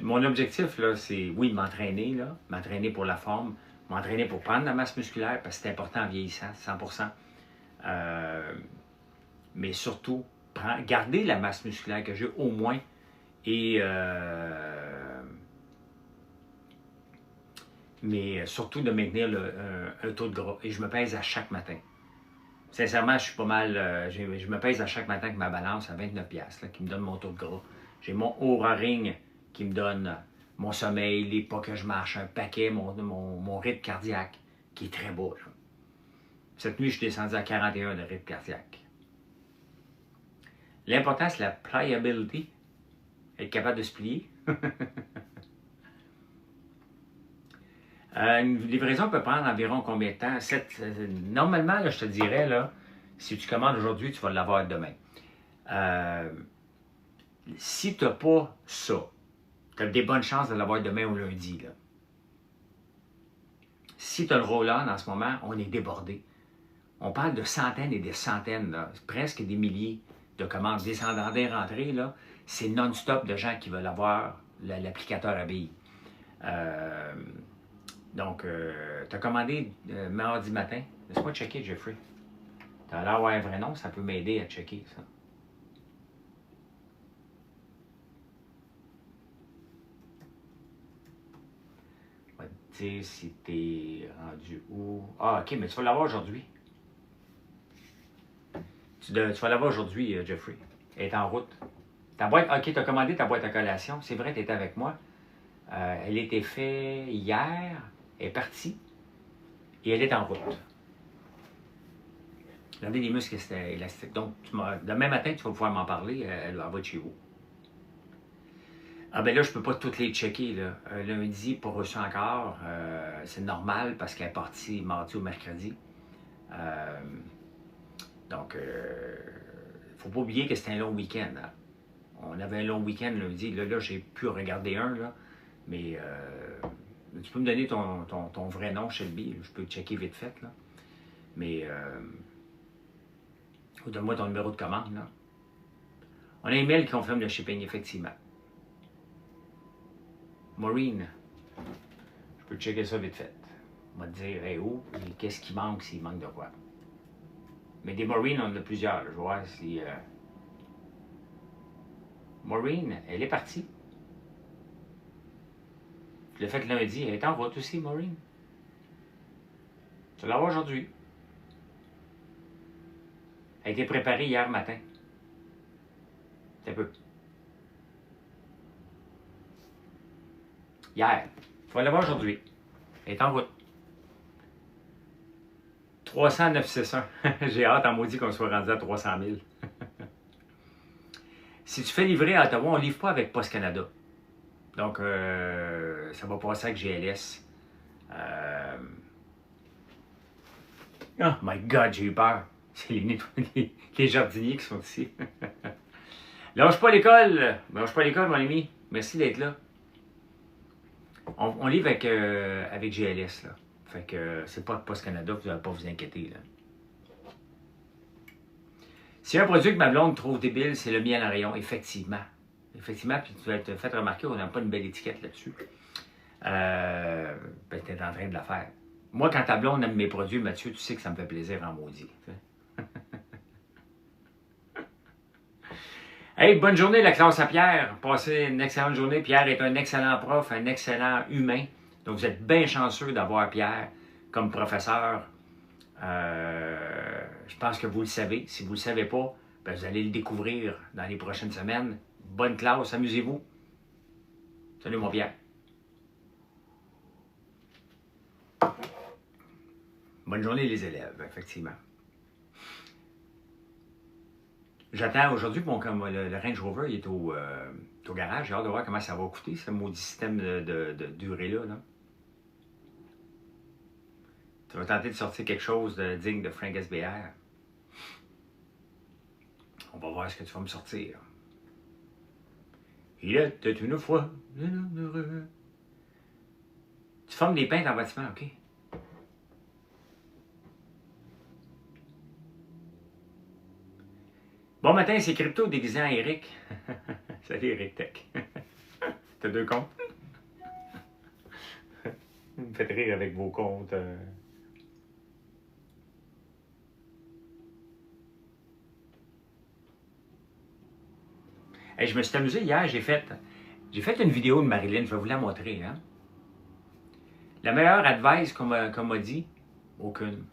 Mon objectif, là, c'est, oui, de m'entraîner, là, m'entraîner pour la forme, m'entraîner pour prendre la masse musculaire, parce que c'est important en vieillissant, 100%. Mais surtout, garder la masse musculaire que j'ai au moins et mais surtout de maintenir un taux de gras. Et je me pèse à chaque matin. Sincèrement, je suis pas mal. Je me pèse à chaque matin avec ma balance à 29$, là, qui me donne mon taux de gras. J'ai mon Oura Ring qui me donne mon sommeil, les pas que je marche, un paquet, mon rythme cardiaque, qui est très bas. Là. Cette nuit, je suis descendu à 41 de rythme cardiaque. L'important, c'est la pliability. Être capable de se plier. Une livraison peut prendre environ combien de temps? Normalement, là, je te dirais, là, si tu commandes aujourd'hui, tu vas l'avoir demain. Si tu n'as pas ça, tu as des bonnes chances de l'avoir demain ou lundi. Là. Si tu as le roll-on en ce moment, on est débordé. On parle de centaines et des centaines, là, presque des milliers de commandes descendant et rentrées. C'est non-stop de gens qui veulent avoir l'applicateur à billes. Donc, tu as commandé mardi matin. Laisse-moi checker, Jeffrey. Tu as l'air d'avoir un vrai nom, ça peut m'aider à checker ça. On va te dire si t'es rendu où. Ah, ok, mais tu vas l'avoir aujourd'hui. Tu vas l'avoir aujourd'hui, Jeffrey. Elle est en route. Ta boîte, ok, tu as commandé ta boîte à collation. C'est vrai, tu étais avec moi. Elle a été faite hier. Elle est partie. Et elle est en route. J'avais des muscles élastiques. Donc, demain matin, tu vas pouvoir m'en parler. Elle va être chez vous. Ah ben là, je peux pas toutes les checker. Là. Lundi, pas reçu encore. C'est normal parce qu'elle est partie mardi ou mercredi. Donc, faut pas oublier que c'était un long week-end. Hein. On avait un long week-end lundi. Là j'ai pu regarder un. Là. Mais tu peux me donner ton vrai nom, Shelby. Je peux checker vite fait. Là. Mais donne-moi ton numéro de commande. Là. On a un email qui confirme le shipping, effectivement. Maureen, je peux checker ça vite fait. On va te dire hey, où et qu'est-ce qui manque s'il manque de quoi. Mais des Maureen, on en a plusieurs. Je vois si. Maureen, elle est partie. Je l'ai fait lundi. Elle est en route aussi, Maureen. Tu vas l'avoir aujourd'hui. Elle a été préparée hier matin. C'est un peu. Hier. Tu vas l'avoir aujourd'hui. Elle est en route. 300 961. J'ai hâte en maudit qu'on soit rendu à 300 000. Si tu fais livrer à Ottawa, on ne livre pas avec Post Canada. Donc, ça va passer avec GLS. Oh my God, j'ai eu peur. C'est les jardiniers qui sont ici. Lâche pas l'école. Lâche pas l'école, mon ami. Merci d'être là. On livre avec GLS, là. Fait que c'est pas Post Canada, vous n'allez pas vous inquiéter, là. Si un produit que ma blonde trouve débile, c'est le miel en rayon, effectivement. Effectivement, puis tu vas te faire remarquer qu'on n'a pas une belle étiquette là-dessus. Ben, tu es en train de la faire. Moi, quand ta blonde aime mes produits, Mathieu, tu sais que ça me fait plaisir en maudit. Hey, bonne journée la classe à Pierre. Passez une excellente journée. Pierre est un excellent prof, un excellent humain. Donc, vous êtes bien chanceux d'avoir Pierre comme professeur. Je pense que vous le savez. Si vous ne le savez pas, ben, vous allez le découvrir dans les prochaines semaines. Bonne classe, amusez-vous. Salut mon Pierre. Bonne journée les élèves, effectivement. J'attends aujourd'hui, le Range Rover il est au garage. J'ai hâte de voir comment ça va coûter, ce maudit système de durée-là. Là. Tu vas tenter de sortir quelque chose de digne de Frank SBR. On va voir ce que tu vas me sortir. Il était une fois un homme heureux. Tu formes des peintres en bâtiment, OK? Bon matin, c'est Crypto déguisé en Eric. Salut Eric Tech. T'as 2 comptes? Vous me faites rire avec vos comptes. Hey, je me suis amusé hier, j'ai fait une vidéo de Marilyn, je vais vous la montrer. Hein? La meilleure advice qu'on m'a dit, aucune.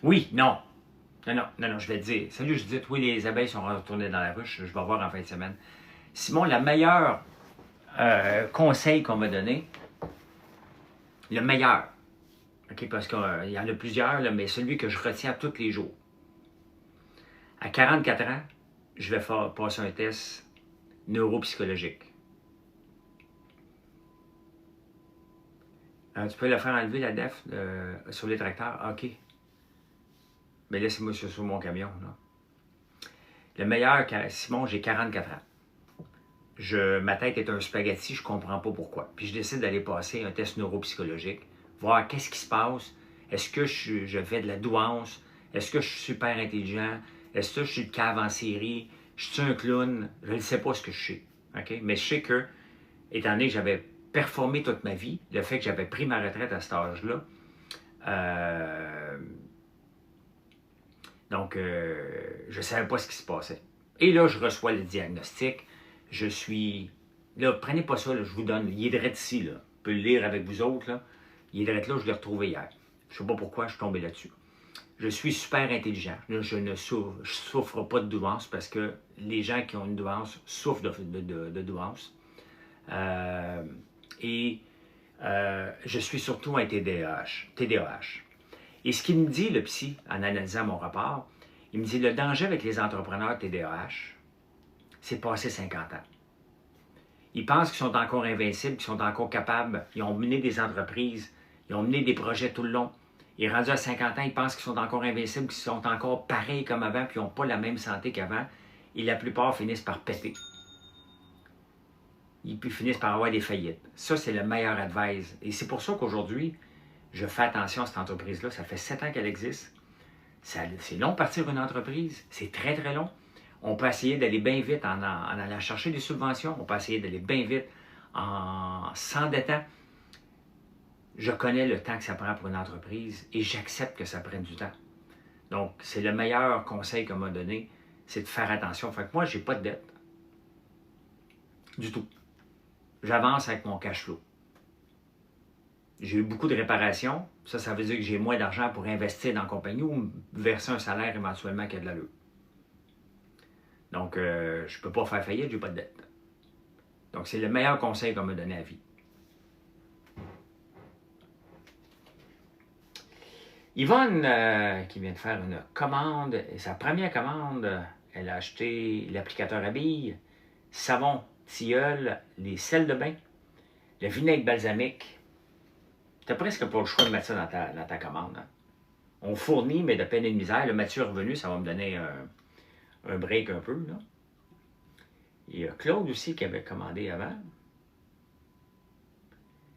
Oui, non. Non, je vais te dire. Salut Judith, oui, les abeilles sont retournées dans la ruche, je vais voir en fin de semaine. Simon, la meilleure conseil qu'on m'a donné, le meilleur, OK, parce qu'il y en a plusieurs, là, mais celui que je retiens tous les jours. À 44 ans, je vais passer un test neuropsychologique. Tu peux le faire enlever la DEF sur les tracteurs? OK. Mais laissez-moi sur mon camion. Là. Le meilleur, Simon, j'ai 44 ans. Ma tête est un spaghetti, je ne comprends pas pourquoi. Puis je décide d'aller passer un test neuropsychologique, voir qu'est-ce qui se passe. Est-ce que je fais de la douance? Est-ce que je suis super intelligent? Est-ce que je suis de cave en série? Je suis un clown? Je ne sais pas ce que je suis. Okay? Mais je sais que, étant donné que j'avais performé toute ma vie, le fait que j'avais pris ma retraite à cet âge-là, donc, je ne savais pas ce qui se passait. Et là, je reçois le diagnostic. Je suis... Là, prenez pas ça, là, je vous donne. Il est direct ici, là. Je peux le lire avec vous autres, là. Il est direct là, je l'ai retrouvé hier. Je ne sais pas pourquoi je suis tombé là-dessus. Je suis super intelligent. Là, je ne souffre pas de douance parce que les gens qui ont une douance souffrent de douance. Je suis surtout un TDAH. Et ce qu'il me dit, le psy, en analysant mon rapport, il me dit, le danger avec les entrepreneurs TDAH, c'est passé 50 ans. Ils pensent qu'ils sont encore invincibles, qu'ils sont encore capables, ils ont mené des entreprises, ils ont mené des projets tout le long. Et rendus à 50 ans, ils pensent qu'ils sont encore invincibles, qu'ils sont encore pareils comme avant, puis ils n'ont pas la même santé qu'avant. Et la plupart finissent par péter. Ils finissent par avoir des faillites. Ça, c'est le meilleur advice. Et c'est pour ça qu'aujourd'hui, je fais attention à cette entreprise-là. Ça fait 7 ans qu'elle existe. C'est long de partir une entreprise. C'est très, très long. On peut essayer d'aller bien vite en allant chercher des subventions. On peut essayer d'aller bien vite en s'endettant. Je connais le temps que ça prend pour une entreprise et j'accepte que ça prenne du temps. Donc, c'est le meilleur conseil qu'on m'a donné, c'est de faire attention. Fait que moi, je n'ai pas de dette. Du tout. J'avance avec mon cash flow. J'ai eu beaucoup de réparations. Ça veut dire que j'ai moins d'argent pour investir dans la compagnie ou me verser un salaire éventuellement qui a de l'allure. Donc, je ne peux pas faire faillite, je n'ai pas de dette. Donc, c'est le meilleur conseil qu'on m'a donné à vie. Yvonne, qui vient de faire une commande, et sa première commande, elle a acheté l'applicateur à billes, savon, tilleul, les sels de bain, le vinaigre balsamique. Tu n'as presque pas le choix de mettre ça dans ta commande. Hein? On fournit, mais de peine et de misère. Le Mathieu est revenu, ça va me donner un break un peu. Là. Il y a Claude aussi qui avait commandé avant.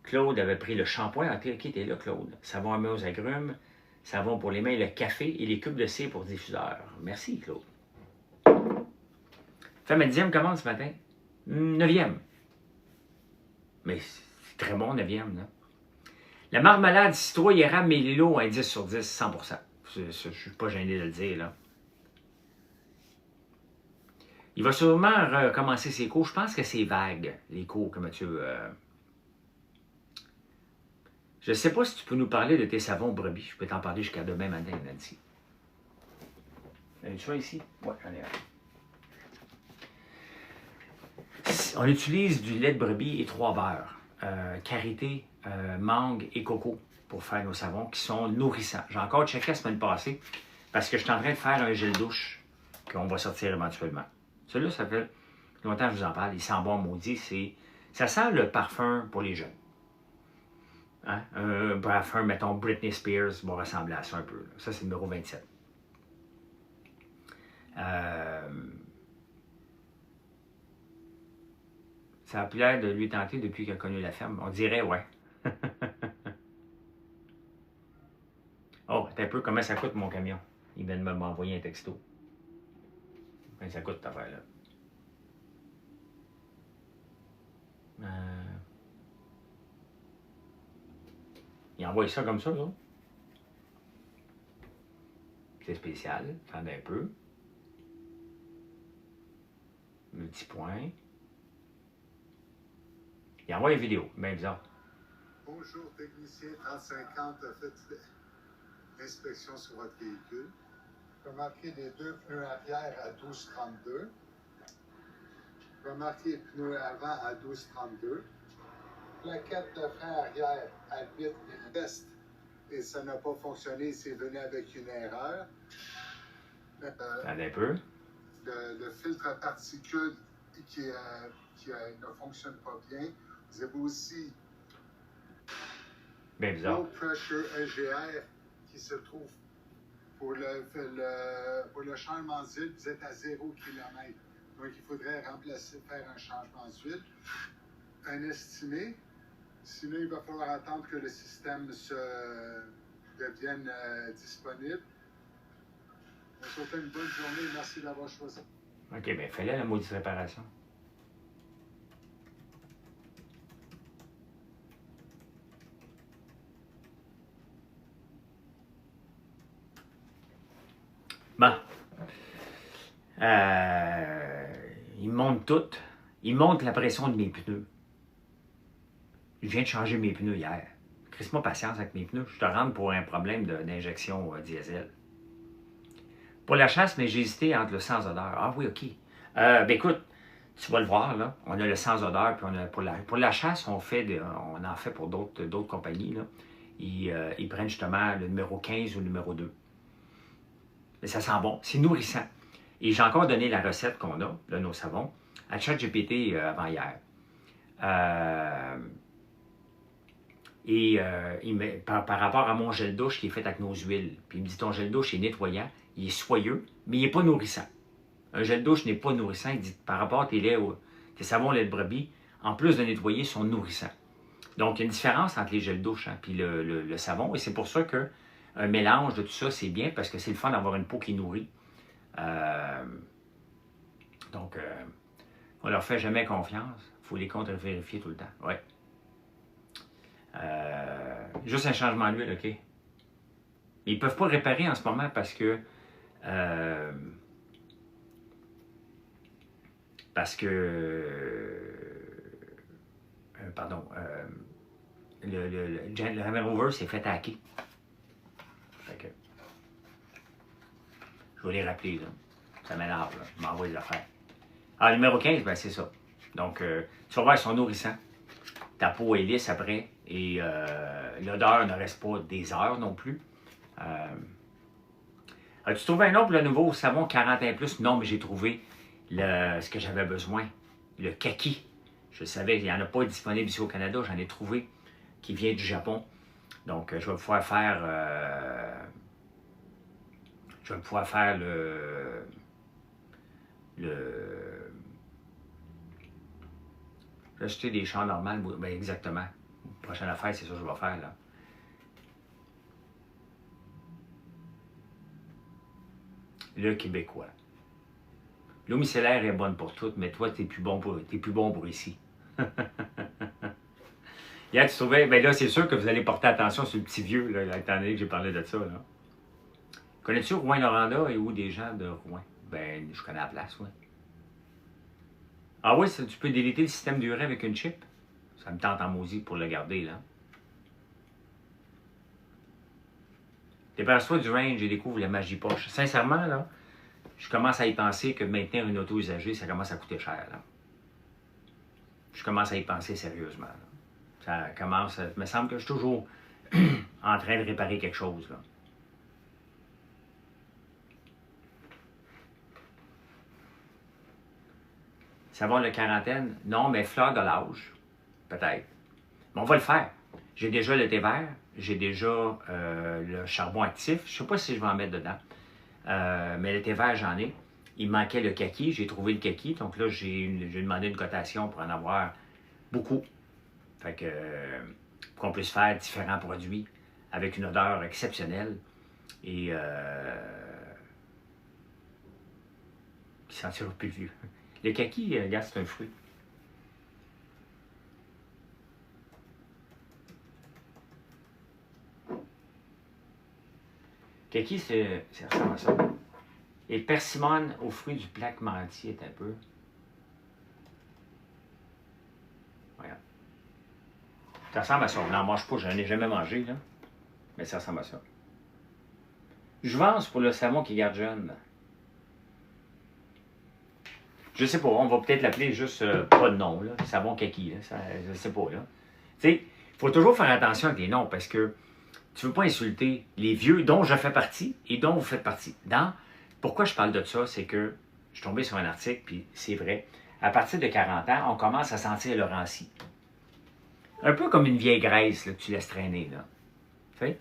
Claude avait pris le shampoing. Qui était là, Claude? Savon à main aux agrumes, savon pour les mains, le café et les cubes de cire pour diffuseur. Merci, Claude. Fait ma 10e commande ce matin. 9e. Mais c'est très bon, 9e. Là. La marmelade citrouille, érable, mélilo, un 10 sur 10, 100%. Je ne suis pas gêné de le dire. Là. Il va sûrement recommencer ses cours. Je pense que c'est vague, les cours que Mathieu... Je ne sais pas si tu peux nous parler de tes savons brebis. Je peux t'en parler jusqu'à demain matin, Nancy. Tu vois ici? Oui, j'en ai un. On utilise du lait de brebis et 3 beurres. Karité, mangue et coco pour faire nos savons qui sont nourrissants. J'ai encore checké la semaine passée parce que je suis en train de faire un gel douche qu'on va sortir éventuellement. Celui-là, ça fait longtemps que je vous en parle. Il sent bon, maudit. Ça sent le parfum pour les jeunes. Hein? Un parfum, mettons, Britney Spears va ressembler à ça un peu. Là. Ça, c'est le numéro 27. Ça a plus l'air de lui tenter depuis qu'il a connu la ferme. On dirait, ouais. Oh, t'as un peu comment ça coûte mon camion. Il vient de m'envoyer un texto. Combien ça coûte cette affaire-là? Il envoie ça comme ça, là. C'est spécial. Attendez un peu. Multipoint. Il envoie une vidéo. Bien bizarre. Bonjour, technicien 3050 a fait l'inspection sur votre véhicule. Remarquez les 2 pneus arrière à 12,32. Remarquez les pneus avant à 12,32. Plaquette de frein arrière à 8 test et ça n'a pas fonctionné, c'est venu avec une erreur. Attendez un peu. Le filtre à particules qui ne fonctionne pas bien. Vous avez aussi bien bizarre. Low Pressure EGR qui se trouve pour le changement d'huile, vous êtes à 0 km. Donc il faudrait faire un changement d'huile. Un estimé. Sinon, il va falloir attendre que le système devienne disponible. Je vous souhaite une bonne journée et merci d'avoir choisi. OK, bien, fais-le la maudite réparation. Bon. Il monte tout. Il monte la pression de mes pneus. Je viens de changer mes pneus hier. Crisse-moi patience avec mes pneus. Je te rentre pour un problème d'injection diesel. Pour la chasse, mais j'ai hésité entre le sans odeur. Ah oui, OK. Ben écoute, tu vas le voir, là. On a le sans odeur, puis on a pour la chasse, on en fait pour d'autres compagnies, là. ils prennent justement le numéro 15 ou le numéro 2. Mais ça sent bon, c'est nourrissant. Et j'ai encore donné la recette qu'on a, de nos savons, à ChatGPT avant hier. Par rapport à mon gel douche qui est fait avec nos huiles. Puis il me dit, ton gel douche est nettoyant, il est soyeux, mais il n'est pas nourrissant. Un gel douche n'est pas nourrissant. Il dit, par rapport à tes savons lait de brebis, en plus de nettoyer, sont nourrissants. Donc, il y a une différence entre les gels douche et le savon. Et c'est pour ça qu'un mélange de tout ça, c'est bien, parce que c'est le fun d'avoir une peau qui nourrit. Donc, on leur fait jamais confiance. Il faut les contre-vérifier tout le temps. Ouais. Juste un changement d'huile, OK? Ils ne peuvent pas réparer en ce moment parce que le Hammer Rover s'est fait hacker. Fait que, je vais les rappeler, là. Ça m'énerve, là. Je m'envoie les affaires. Ah, le numéro 15, ben c'est ça. Donc, tu vas voir, ils sont nourrissants. Ta peau est lisse après et l'odeur ne reste pas des heures non plus. As-tu trouvé un nom pour le nouveau savon 41+? Non, mais j'ai trouvé ce que j'avais besoin. Le kaki. Je savais, il n'y en a pas disponible ici au Canada. J'en ai trouvé qui vient du Japon. Donc, je vais pouvoir faire... Je vais acheter des champs normales. Ben exactement. La prochaine affaire, c'est ça que je vais faire, là. Le Québécois. L'eau micellaire est bonne pour toutes, mais toi, t'es plus bon pour ici. Hier, tu trouvais... Ben là, c'est sûr que vous allez porter attention sur le petit vieux, là, étant donné que j'ai parlé de ça, là. Connais-tu Rouen-Noranda et où des gens de Rouen? Ben, je connais la place, oui. Ah oui, tu peux déliter le système d'urée avec une chip? Ça me tente en maudit pour le garder, là. Débarrasse-toi du range et découvre la magie poche. Sincèrement, là, je commence à y penser que maintenir une auto usagée, ça commence à coûter cher, là. Je commence à y penser sérieusement, là. Ça commence... Il me semble que je suis toujours en train de réparer quelque chose, là. Savon de quarantaine? Non, mais fleur de l'âge, peut-être. Mais on va le faire. J'ai déjà le thé vert, j'ai déjà le charbon actif. Je ne sais pas si je vais en mettre dedans. Mais le thé vert, j'en ai. Il me manquait le kaki, j'ai trouvé le kaki. Donc là, j'ai demandé une cotation pour en avoir beaucoup. Fait que, pour qu'on puisse faire différents produits avec une odeur exceptionnelle et qui sentira plus vieux. Le kaki, regarde, c'est un fruit. Kaki, ça ressemble à ça. Et persimone aux fruits du plaque mentier, un peu. Regarde. Ça ressemble à ça. On n'en mange pas, je n'en ai jamais mangé, là. Mais ça ressemble à ça. Jouvence pour le savon qui garde jeune. Je sais pas, on va peut-être l'appeler juste pas de nom, là. Savon kaki, là. Ça, je sais pas, là. Tu sais, il faut toujours faire attention avec les noms parce que tu ne veux pas insulter les vieux dont je fais partie et dont vous faites partie. Pourquoi je parle de ça, c'est que je suis tombé sur un article, puis c'est vrai. À partir de 40 ans, on commence à sentir le ranci. Un peu comme une vieille graisse là, que tu laisses traîner, là. Tu sais?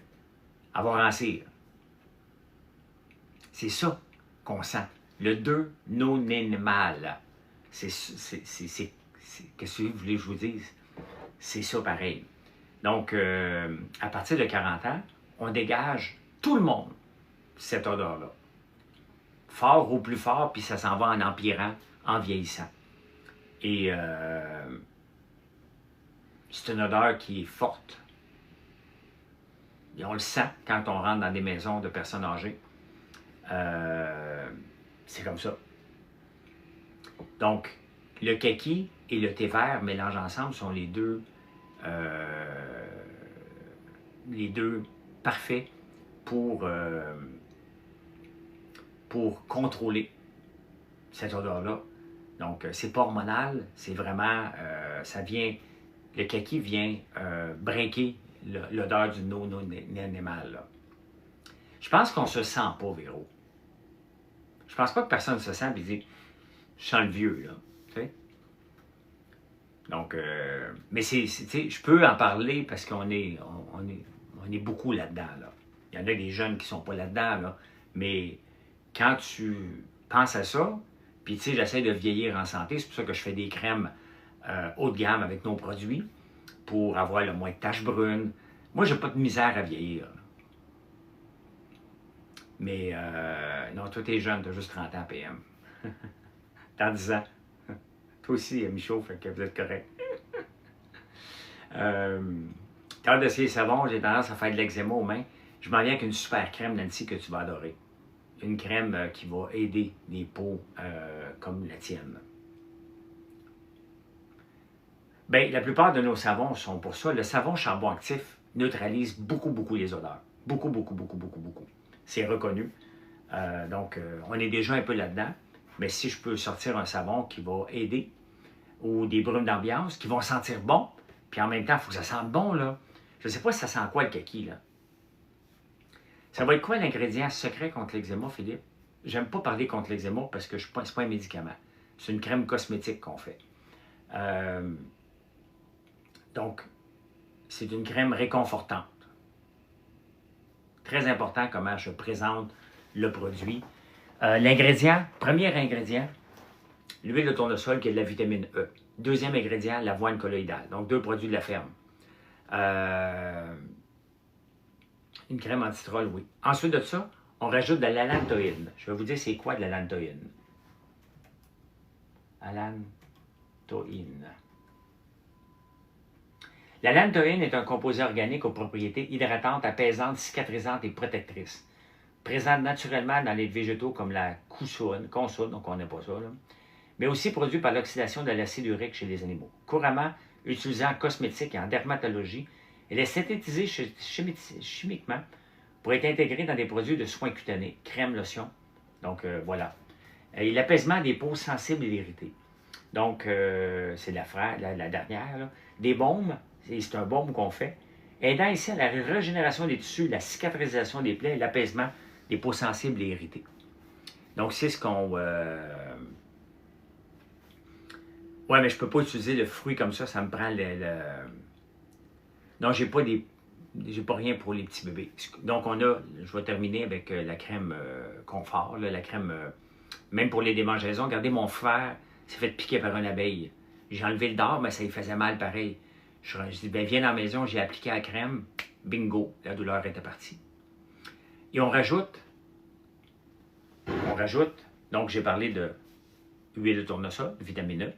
Avoir rancir. C'est ça qu'on sent. Le 2 non-animal. Qu'est-ce que vous voulez que je vous dise? C'est ça pareil. Donc, à partir de 40 ans, on dégage tout le monde cette odeur-là. Fort ou plus fort, puis ça s'en va en empirant, en vieillissant. Et c'est une odeur qui est forte. Et on le sent quand on rentre dans des maisons de personnes âgées. C'est comme ça. Donc, le kaki et le thé vert mélangés ensemble sont les deux parfaits pour contrôler cette odeur-là. Donc, c'est pas hormonal, c'est vraiment, ça vient, le kaki vient breaker l'odeur du non-animal, là. Je pense qu'on se sent pas, Véro. Je pense pas que personne ne se sent et dit « Je sens le vieux, là. » Tu sais? Donc, mais je peux en parler parce qu'on est beaucoup là-dedans, là. Il y en a des jeunes qui sont pas là-dedans, là. Mais quand tu penses à ça, puis tu sais, j'essaie de vieillir en santé, c'est pour ça que je fais des crèmes haut de gamme avec nos produits pour avoir le moins de taches brunes. Moi, j'ai pas de misère à vieillir. Là. Mais non, toi, t'es jeune, t'as juste 30 ans, PM. Dans 10 ans. Toi aussi, Michaud, fait que vous êtes correct. T'as hâte d'essayer le savon, j'ai tendance à faire de l'eczéma aux mains. Je m'en viens avec une super crème, Nancy, que tu vas adorer. Une crème qui va aider les peaux comme la tienne. Bien, la plupart de nos savons sont pour ça. Le savon charbon actif neutralise beaucoup les odeurs. Beaucoup. C'est reconnu. Donc, on est déjà un peu là-dedans. Mais si je peux sortir un savon qui va aider, ou des brumes d'ambiance qui vont sentir bon, puis en même temps, il faut que ça sente bon, là. Je ne sais pas si ça sent quoi le kaki, là. Ça va être quoi l'ingrédient secret contre l'eczéma, Philippe? J'aime pas parler contre l'eczéma parce que c'est pas un médicament. C'est une crème cosmétique qu'on fait. Donc, c'est une crème réconfortante. Très important comment je présente le produit. L'ingrédient, premier ingrédient, l'huile de tournesol qui est de la vitamine E. Deuxième ingrédient, l'avoine colloïdale. Donc, 2 produits de la ferme. Une crème antitrol, oui. Ensuite de ça, on rajoute de l'alantoïne. Je vais vous dire c'est quoi de l'alantoïne. Alantoïne. L'alantoïne est un composé organique aux propriétés hydratantes, apaisantes, cicatrisantes et protectrices. Présente naturellement dans les végétaux comme la consone, donc on ne connaît pas ça, là, mais aussi produit par l'oxydation de l'acide urique chez les animaux. Couramment utilisée en cosmétique et en dermatologie, elle est synthétisée chimiquement pour être intégrée dans des produits de soins cutanés, crème, lotion. Donc, voilà. Et l'apaisement des peaux sensibles et irritées. Donc, c'est la dernière. Là. Des baumes, c'est un baume qu'on fait, aidant ici à la régénération des tissus, la cicatrisation des plaies et l'apaisement des peaux sensibles et irritées. Donc, c'est ce qu'on... Ouais, mais je ne peux pas utiliser le fruit comme ça me prend Non, j'ai pas rien pour les petits bébés. Donc, je vais terminer avec la crème confort, là, la crème, même pour les démangeaisons. Regardez, mon frère s'est fait piquer par une abeille. J'ai enlevé le dard, mais ça lui faisait mal pareil. Je dis, ben, viens dans la maison, j'ai appliqué la crème, bingo, la douleur était partie. Et on rajoute, donc j'ai parlé de huile de tournesol, vitamine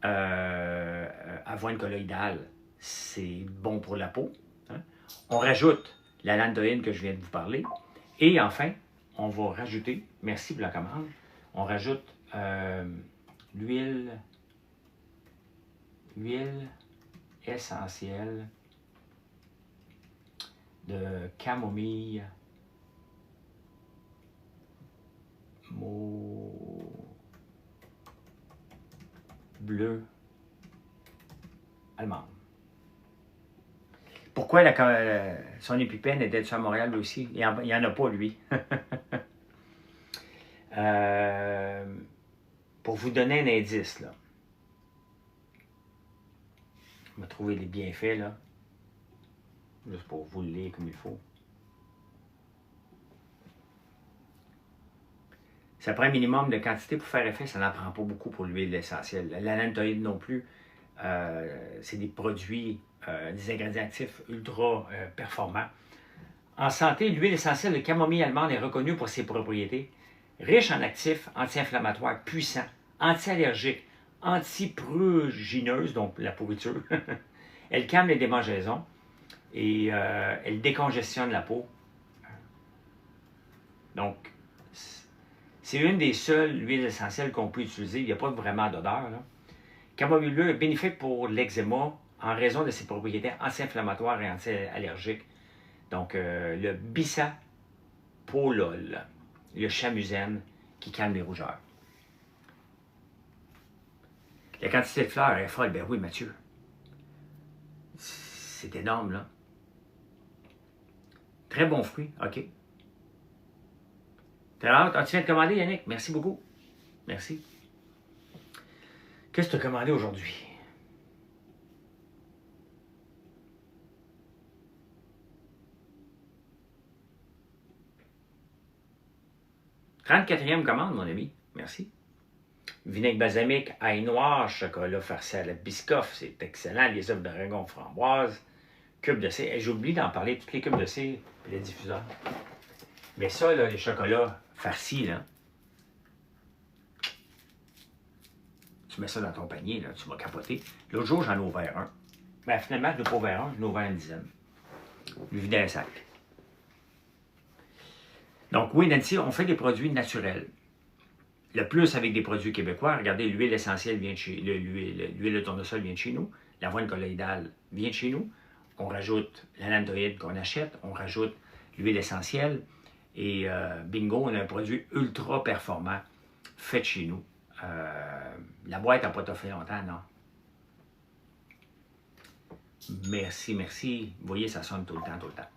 E, avoine colloïdale, c'est bon pour la peau. Hein? On rajoute la lantoïne que je viens de vous parler. Et enfin, on va rajouter, merci pour la commande, on rajoute l'huile essentielle de camomille bleu allemande. Pourquoi son épipène était sur Montréal lui aussi? Il n'y en a pas, lui. Pour vous donner un indice, là. Je vais trouver les bienfaits, là. Juste pour vous le lire comme il faut. Ça prend un minimum de quantité pour faire effet, ça n'en prend pas beaucoup pour l'huile essentielle. L'alantoïde non plus, c'est des produits, des ingrédients actifs ultra performants. En santé, l'huile essentielle de camomille allemande est reconnue pour ses propriétés riches en actifs anti-inflammatoires puissants, anti-allergiques, anti-prugineuses, donc la pourriture. Elle calme les démangeaisons et elle décongestionne la peau. Donc, c'est une des seules huiles essentielles qu'on peut utiliser. Il n'y a pas vraiment d'odeur. Camomille bleue est bénéfique pour l'eczéma en raison de ses propriétés anti-inflammatoires et anti-allergiques. Donc, le bisabolol, le chamuzène qui calme les rougeurs. La quantité de fleurs est folle. Ben oui, Mathieu. C'est énorme, là. Très bon fruit, OK. T'as hâte? Ah, tu viens de commander, Yannick? Merci beaucoup. Merci. Qu'est-ce que tu as commandé aujourd'hui? « 34e commande, mon ami. Merci. Vinaigre balsamique, ail noir, chocolat farci à la biscoff, c'est excellent. Les œufs de dragon framboise, cubes de cire. J'ai oublié d'en parler, toutes les cubes de cire et les diffuseurs. Mais ça, là, les chocolats farcis, là, tu mets ça dans ton panier, là, tu vas capoter. L'autre jour, j'en ai ouvert un. Ben, finalement, je n'ai pas ouvert un, j'en ai ouvert une dizaine. Je lui vidais un sac. Donc, oui, Nancy, on fait des produits naturels. Le plus avec des produits québécois. Regardez, l'huile essentielle vient de chez l'huile de tournesol vient de chez nous. L'avoine colloïdale vient de chez nous. On rajoute l'anandroïde qu'on achète. On rajoute l'huile essentielle. Et bingo, on a un produit ultra performant fait de chez nous. La boîte n'a pas toffé longtemps, non? Merci, merci. Vous voyez, ça sonne tout le temps, tout le temps.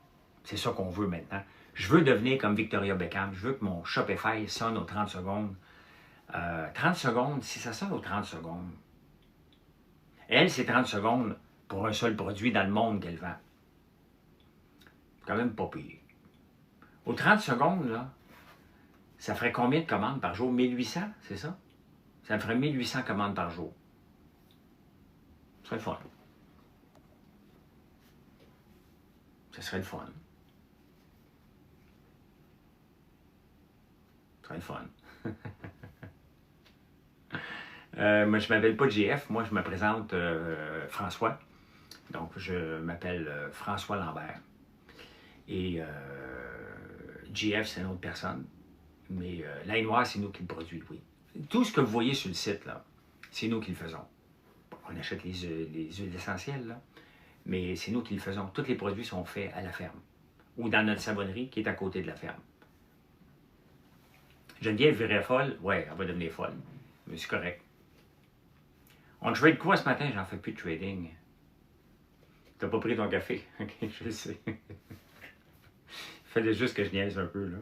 C'est ça qu'on veut maintenant. Je veux devenir comme Victoria Beckham. Je veux que mon Shopify sonne aux 30 secondes. 30 secondes, si ça sonne aux 30 secondes, elle, c'est 30 secondes pour un seul produit dans le monde qu'elle vend. C'est quand même pas pire. Aux 30 secondes, là, ça ferait combien de commandes par jour? 1800, c'est ça? Ça me ferait 1800 commandes par jour. Ce serait le fun. Ce serait le fun. Ce serait le fun. Moi, je ne m'appelle pas JF, moi je me présente François. Donc, je m'appelle François Lambert. Et JF, c'est une autre personne. Mais l'ail noir, c'est nous qui le produisons, oui. Tout ce que vous voyez sur le site, là, c'est nous qui le faisons. On achète les huiles essentielles, là, mais c'est nous qui le faisons. Tous les produits sont faits à la ferme ou dans notre savonnerie qui est à côté de la ferme. Geneviève virait folle? Oui, elle va devenir folle. Mais c'est correct. On trade quoi ce matin? J'en fais plus de trading. T'as pas pris ton café? Ok, je le sais. Il fallait juste que je niaise un peu, là.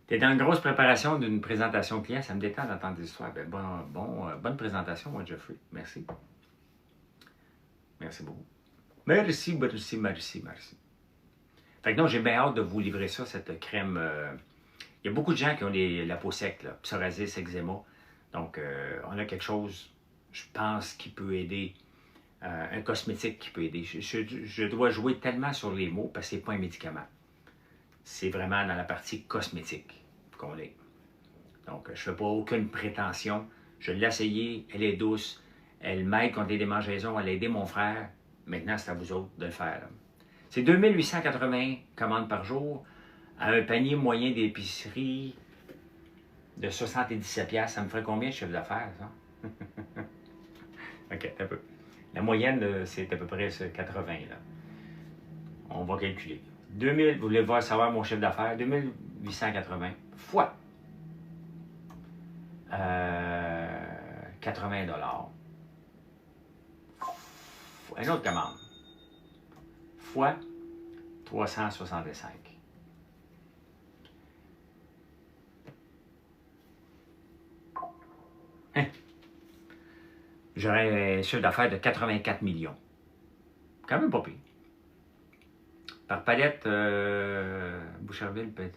T'es dans une grosse préparation d'une présentation client, ça me détend d'entendre des histoires. Ben, bonne présentation, moi, Jeffrey. Merci. Merci beaucoup. Merci, merci, merci, merci. Fait que non, j'ai bien hâte de vous livrer ça, cette crème. Il y a beaucoup de gens qui ont la peau sec, là, psoriasis, eczéma. Donc, on a quelque chose, je pense, qui peut aider. Un cosmétique qui peut aider. Je dois jouer tellement sur les mots parce que ce n'est pas un médicament. C'est vraiment dans la partie cosmétique qu'on est. Donc, je ne fais pas aucune prétention. Je l'ai essayé, elle est douce, elle m'aide contre les démangeaisons, elle a aidé mon frère. Maintenant, c'est à vous autres de le faire. C'est 2880 commandes par jour à un panier moyen d'épicerie de 77$. Ça me ferait combien de chiffre d'affaires, ça? OK, un peu. La moyenne, c'est à peu près 80, là. On va calculer. 2000, vous voulez voir savoir mon chiffre d'affaires? 2880 fois 80$. Une autre commande. Fois 365. Hein? J'aurais un chiffre d'affaires de 84 millions. Quand même pas pire. Par palette, Boucherville peut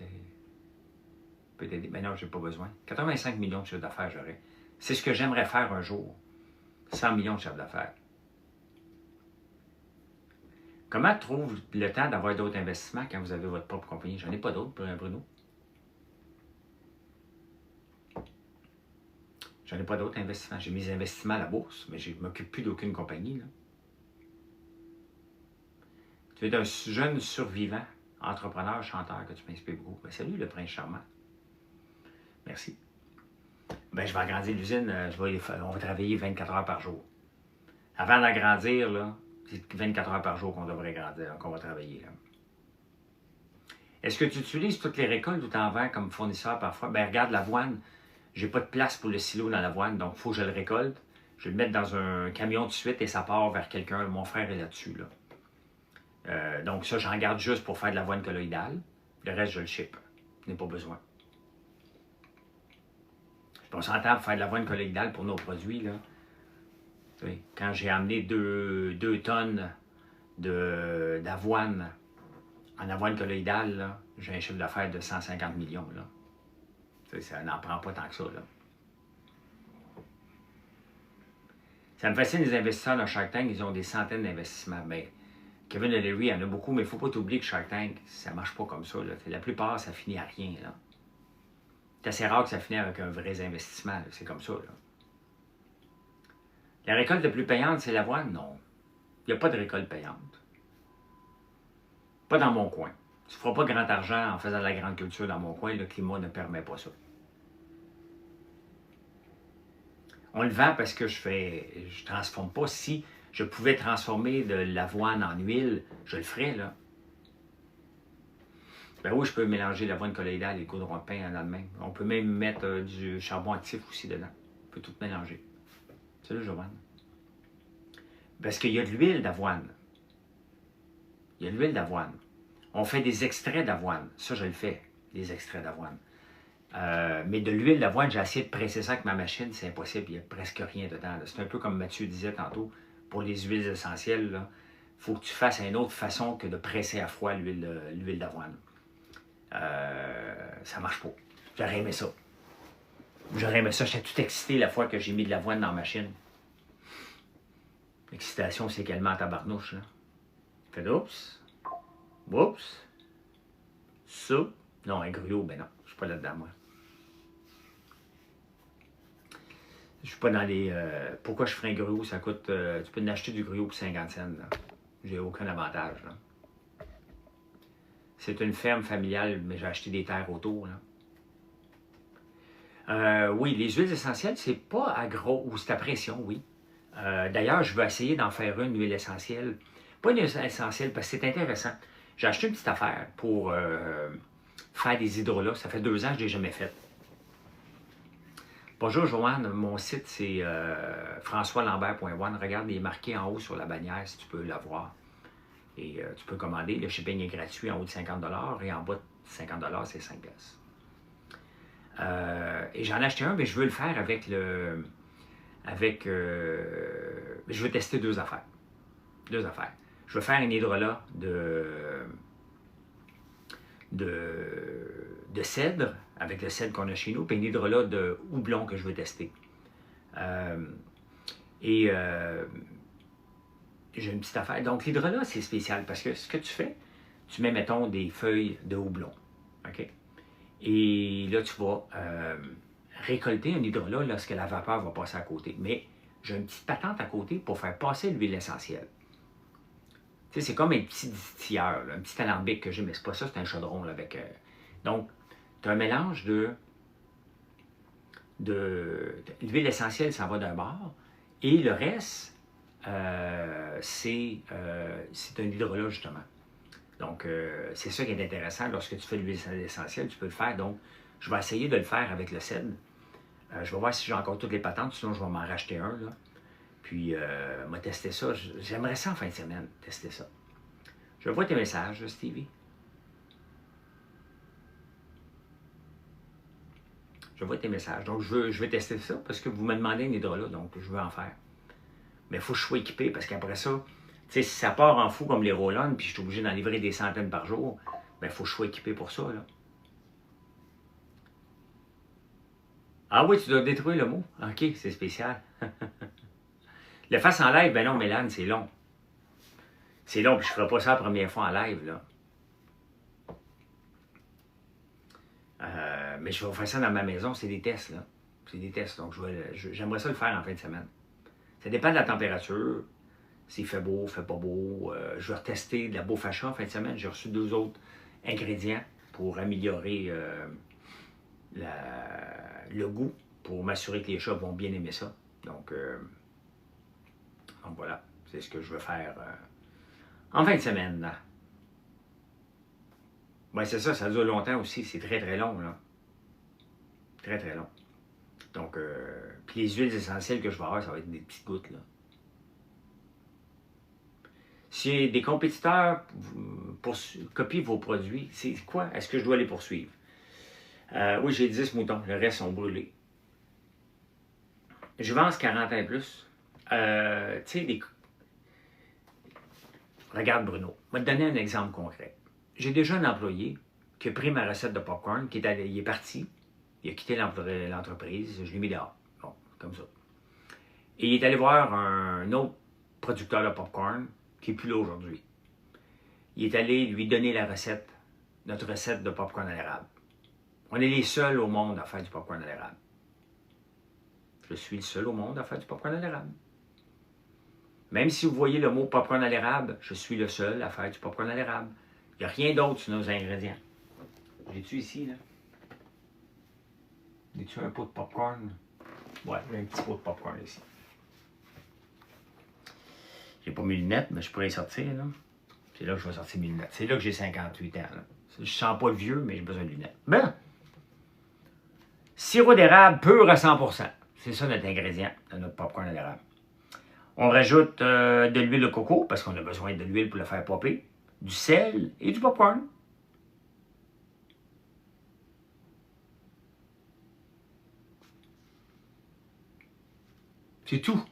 aider. Mais non, j'ai pas besoin. 85 millions de chiffre d'affaires, j'aurais. C'est ce que j'aimerais faire un jour. 100 millions de chiffre d'affaires. Comment tu trouves le temps d'avoir d'autres investissements quand vous avez votre propre compagnie? J'en ai pas d'autres, Bruno. J'en ai pas d'autres investissements. J'ai mes investissements à la bourse, mais je ne m'occupe plus d'aucune compagnie, là. Tu es un jeune survivant, entrepreneur, chanteur, que tu m'inspires beaucoup. Ben, salut, le prince charmant. Merci. Ben, je vais agrandir l'usine. On va travailler 24 heures par jour. Avant d'agrandir, là, c'est 24 heures par jour qu'on devrait grandir, qu'on va travailler. Est-ce que tu utilises toutes les récoltes ou tu en vends comme fournisseur parfois? Ben, regarde l'avoine. J'ai pas de place pour le silo dans l'avoine, donc il faut que je le récolte. Je vais le mettre dans un camion tout de suite et ça part vers quelqu'un. Mon frère est là-dessus, là. Donc ça, j'en garde juste pour faire de l'avoine colloïdale. Le reste, je le ship. Je n'ai pas besoin. Puis on s'entend pour faire de l'avoine colloïdale pour nos produits, là. Oui. Quand j'ai amené 2 tonnes d'avoine en avoine colloïdale, j'ai un chiffre d'affaires de 150 millions. Là. Ça n'en prend pas tant que ça. Là. Ça me fascine, les investisseurs dans Shark Tank, ils ont des centaines d'investissements. Mais Kevin O'Leary en a beaucoup, mais il ne faut pas t'oublier que Shark Tank, ça ne marche pas comme ça. Là. La plupart, ça finit à rien. C'est assez rare que ça finisse avec un vrai investissement. C'est comme ça. Là. La récolte la plus payante, c'est l'avoine? Non. Il n'y a pas de récolte payante. Pas dans mon coin. Tu ne feras pas grand argent en faisant de la grande culture dans mon coin. Le climat ne permet pas ça. On le vend parce que je ne transforme pas. Si je pouvais transformer de l'avoine en huile, je le ferais, là. Ben oui, je peux mélanger l'avoine colloïdale et le goudron de pain dans le même. On peut même mettre du charbon actif aussi dedans. On peut tout mélanger. Salut, Joanne. Parce qu'il y a de l'huile d'avoine. Il y a de l'huile d'avoine. On fait des extraits d'avoine. Ça, je le fais, des extraits d'avoine. Mais de l'huile d'avoine, j'ai essayé de presser ça avec ma machine. C'est impossible. Il n'y a presque rien dedans. C'est un peu comme Mathieu disait tantôt. Pour les huiles essentielles, il faut que tu fasses une autre façon que de presser à froid l'huile d'avoine. Ça ne marche pas. J'aurais aimé ça. J'aurais aimé ça. J'étais tout excité la fois que j'ai mis de l'avoine dans la machine. L'excitation, c'est également à tabarnouche. Là. Fait oups. Oups. Ça. Non, un gruau, ben non. Je suis pas là-dedans, moi. Je suis pas dans les... pourquoi je ferais un gruau? Ça coûte... tu peux en acheter du gruau pour 50 cents. J'ai aucun avantage. Là. C'est une ferme familiale, mais j'ai acheté des terres autour. Là. Oui, les huiles essentielles, c'est pas à gros... Ou c'est à pression, oui. D'ailleurs, je vais essayer d'en faire une huile essentielle. Pas une huile essentielle, parce que c'est intéressant. J'ai acheté une petite affaire pour faire des hydrolats. Ça fait 2 ans que je ne l'ai jamais fait. Bonjour Joanne, mon site c'est françoislambert.one. Regarde, il est marqué en haut sur la bannière si tu peux l'avoir. Et tu peux commander. Le shipping est gratuit en haut de 50 $ et en bas de 50 $, c'est 5 $. Et j'en ai acheté un, mais je veux le faire avec le... je veux tester 2 affaires. 2 affaires. Je veux faire un hydrolat de cèdre, avec le cèdre qu'on a chez nous, puis un hydrolat de houblon que je veux tester. J'ai une petite affaire. Donc, l'hydrolat, c'est spécial parce que ce que tu fais, tu mets, mettons, des feuilles de houblon. OK? Et là, tu vas récolter un hydrolat lorsque la vapeur va passer à côté. Mais j'ai une petite patente à côté pour faire passer l'huile essentielle. Tu sais, c'est comme un petit distilleur, là, un petit alambic que j'ai, mais c'est pas ça, c'est un chaudron là, avec... Donc, tu as un mélange de l'huile essentielle, ça va d'un bord, et le reste, c'est un hydrolat, justement. Donc, c'est ça qui est intéressant. Lorsque tu fais de l'huile essentielle, tu peux le faire. Donc, je vais essayer de le faire avec le cèdre. Je vais voir si j'ai encore toutes les patentes, sinon je vais m'en racheter un, là. Puis, m'a testé ça. J'aimerais ça en fin de semaine, tester ça. Je vois tes messages, Stevie. Je vois tes messages. Donc, je vais tester ça parce que vous me demandez un hydrolat, donc je veux en faire. Mais il faut que je sois équipé parce qu'après ça, tu sais, si ça part en fou comme les roll-on, puis je suis obligé d'en livrer des centaines par jour, bien, il faut que je sois équipé pour ça, là. Ah oui, tu dois détruire le mot? OK, c'est spécial. Le face en live, ben non, Mélane, c'est long. C'est long, puis je ne ferai pas ça la première fois en live, là. Mais je vais faire ça dans ma maison, c'est des tests, là. C'est des tests, donc j'aimerais ça le faire en fin de semaine. Ça dépend de la température. S'il fait beau, fait pas beau. Je vais retester de la Beaufacha en fin de semaine. J'ai reçu 2 autres ingrédients pour améliorer le goût, pour m'assurer que les chats vont bien aimer ça. Donc voilà, c'est ce que je veux faire en fin de semaine. Ben, c'est ça dure longtemps aussi. C'est très très long, là. Très très long. Donc, puis les huiles essentielles que je vais avoir, ça va être des petites gouttes, là. Si des compétiteurs copient vos produits, c'est quoi? Est-ce que je dois les poursuivre? Oui, j'ai 10 moutons, le reste sont brûlés. Je vends 40 ans et plus. Tu sais, regarde Bruno, je vais te donner un exemple concret. J'ai déjà un employé qui a pris ma recette de popcorn, il est parti, il a quitté l'entreprise, je l'ai mis dehors. Bon, comme ça. Et il est allé voir un autre producteur de popcorn qui n'est plus là aujourd'hui. Il est allé lui donner la recette, notre recette de popcorn à l'érable. On est les seuls au monde à faire du popcorn à l'érable. Je suis le seul au monde à faire du popcorn à l'érable. Même si vous voyez le mot popcorn à l'érable, je suis le seul à faire du popcorn à l'érable. Il n'y a rien d'autre sur nos ingrédients. J'ai-tu ici, là? J'ai-tu un pot de popcorn? Ouais, j'ai un petit pot de popcorn ici. J'ai pas mes lunettes, mais je pourrais les sortir, là. C'est là que je vais sortir mes lunettes. C'est là que j'ai 58 ans, là. Je sens pas vieux, mais j'ai besoin de lunettes. Ben! Sirop d'érable pur à 100%. C'est ça notre ingrédient de notre popcorn à l'érable. On rajoute de l'huile de coco, parce qu'on a besoin de l'huile pour le faire popper, du sel et du popcorn. C'est tout.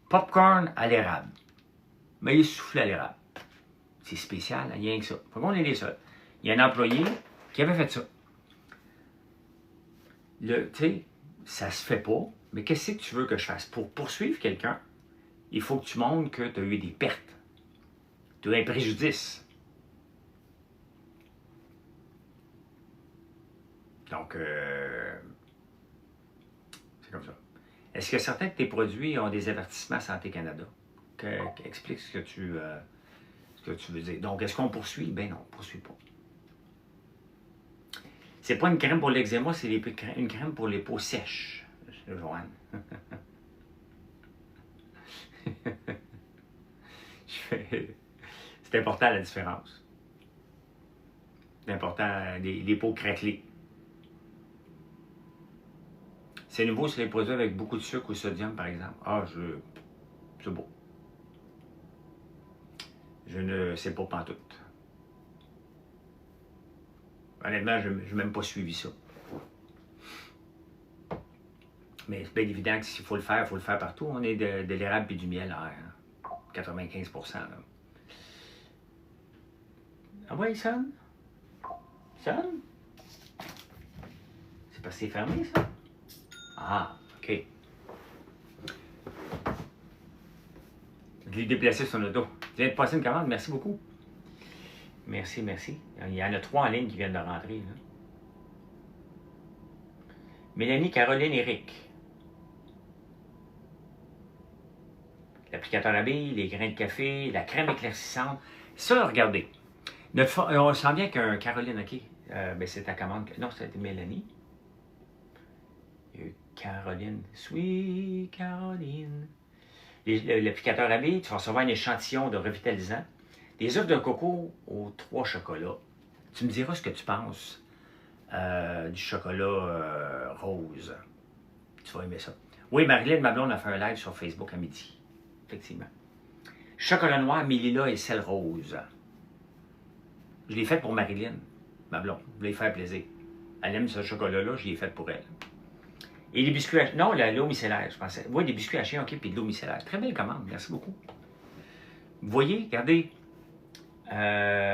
Popcorn à l'érable. Mais il est soufflé à l'érable. C'est spécial, il n'y a rien que ça. Faut qu'on est les seuls. Il y a un employé qui avait fait ça. Tu sais, ça se fait pas, mais qu'est-ce que tu veux que je fasse? Pour poursuivre quelqu'un, il faut que tu montres que tu as eu des pertes. Tu as eu un préjudice. Donc, c'est comme ça. Est-ce que certains de tes produits ont des avertissements Santé Canada? Explique ce que tu veux dire. Donc, est-ce qu'on poursuit? Ben non, on ne poursuit pas. C'est pas une crème pour l'eczéma, c'est une crème pour les peaux sèches. Joanne. C'est important la différence. C'est important, les peaux craquelées. C'est nouveau sur les produits avec beaucoup de sucre ou sodium, par exemple. Ah, c'est beau. Je ne sais pas pantoute. Honnêtement, je n'ai même pas suivi ça. Mais c'est bien évident que s'il faut le faire, il faut le faire partout. On est de l'érable et du miel à 95%. Là. Ah ouais, il sonne? Il sonne? C'est parce que c'est fermé, ça? Ah, OK. Je l'ai déplacé sur le dos. Tu viens de passer une commande, merci beaucoup. Merci, merci. Il y en a 3 en ligne qui viennent de rentrer. Là. Mélanie, Caroline, Eric. L'applicateur à billes, les grains de café, la crème éclaircissante. Ça, regardez. On sent bien qu'un Caroline, OK. Ben, c'est ta commande. Non, c'était Mélanie. Caroline. Sweet Caroline. L'applicateur à billes, tu vas recevoir un échantillon de revitalisant. Des œufs de coco aux 3 chocolats. Tu me diras ce que tu penses du chocolat rose. Tu vas aimer ça. Oui, Marilyn, ma blonde a fait un live sur Facebook à midi. Effectivement. Chocolat noir, mélila et sel rose. Je l'ai fait pour Marilyn, ma blonde. Je voulais faire plaisir. Elle aime ce chocolat-là, je l'ai fait pour elle. Et les biscuits à... Non, l'eau micellaire, je pensais. Oui, des biscuits à chien, OK, puis de l'eau micellaire. Très belle commande, merci beaucoup. Vous voyez, regardez.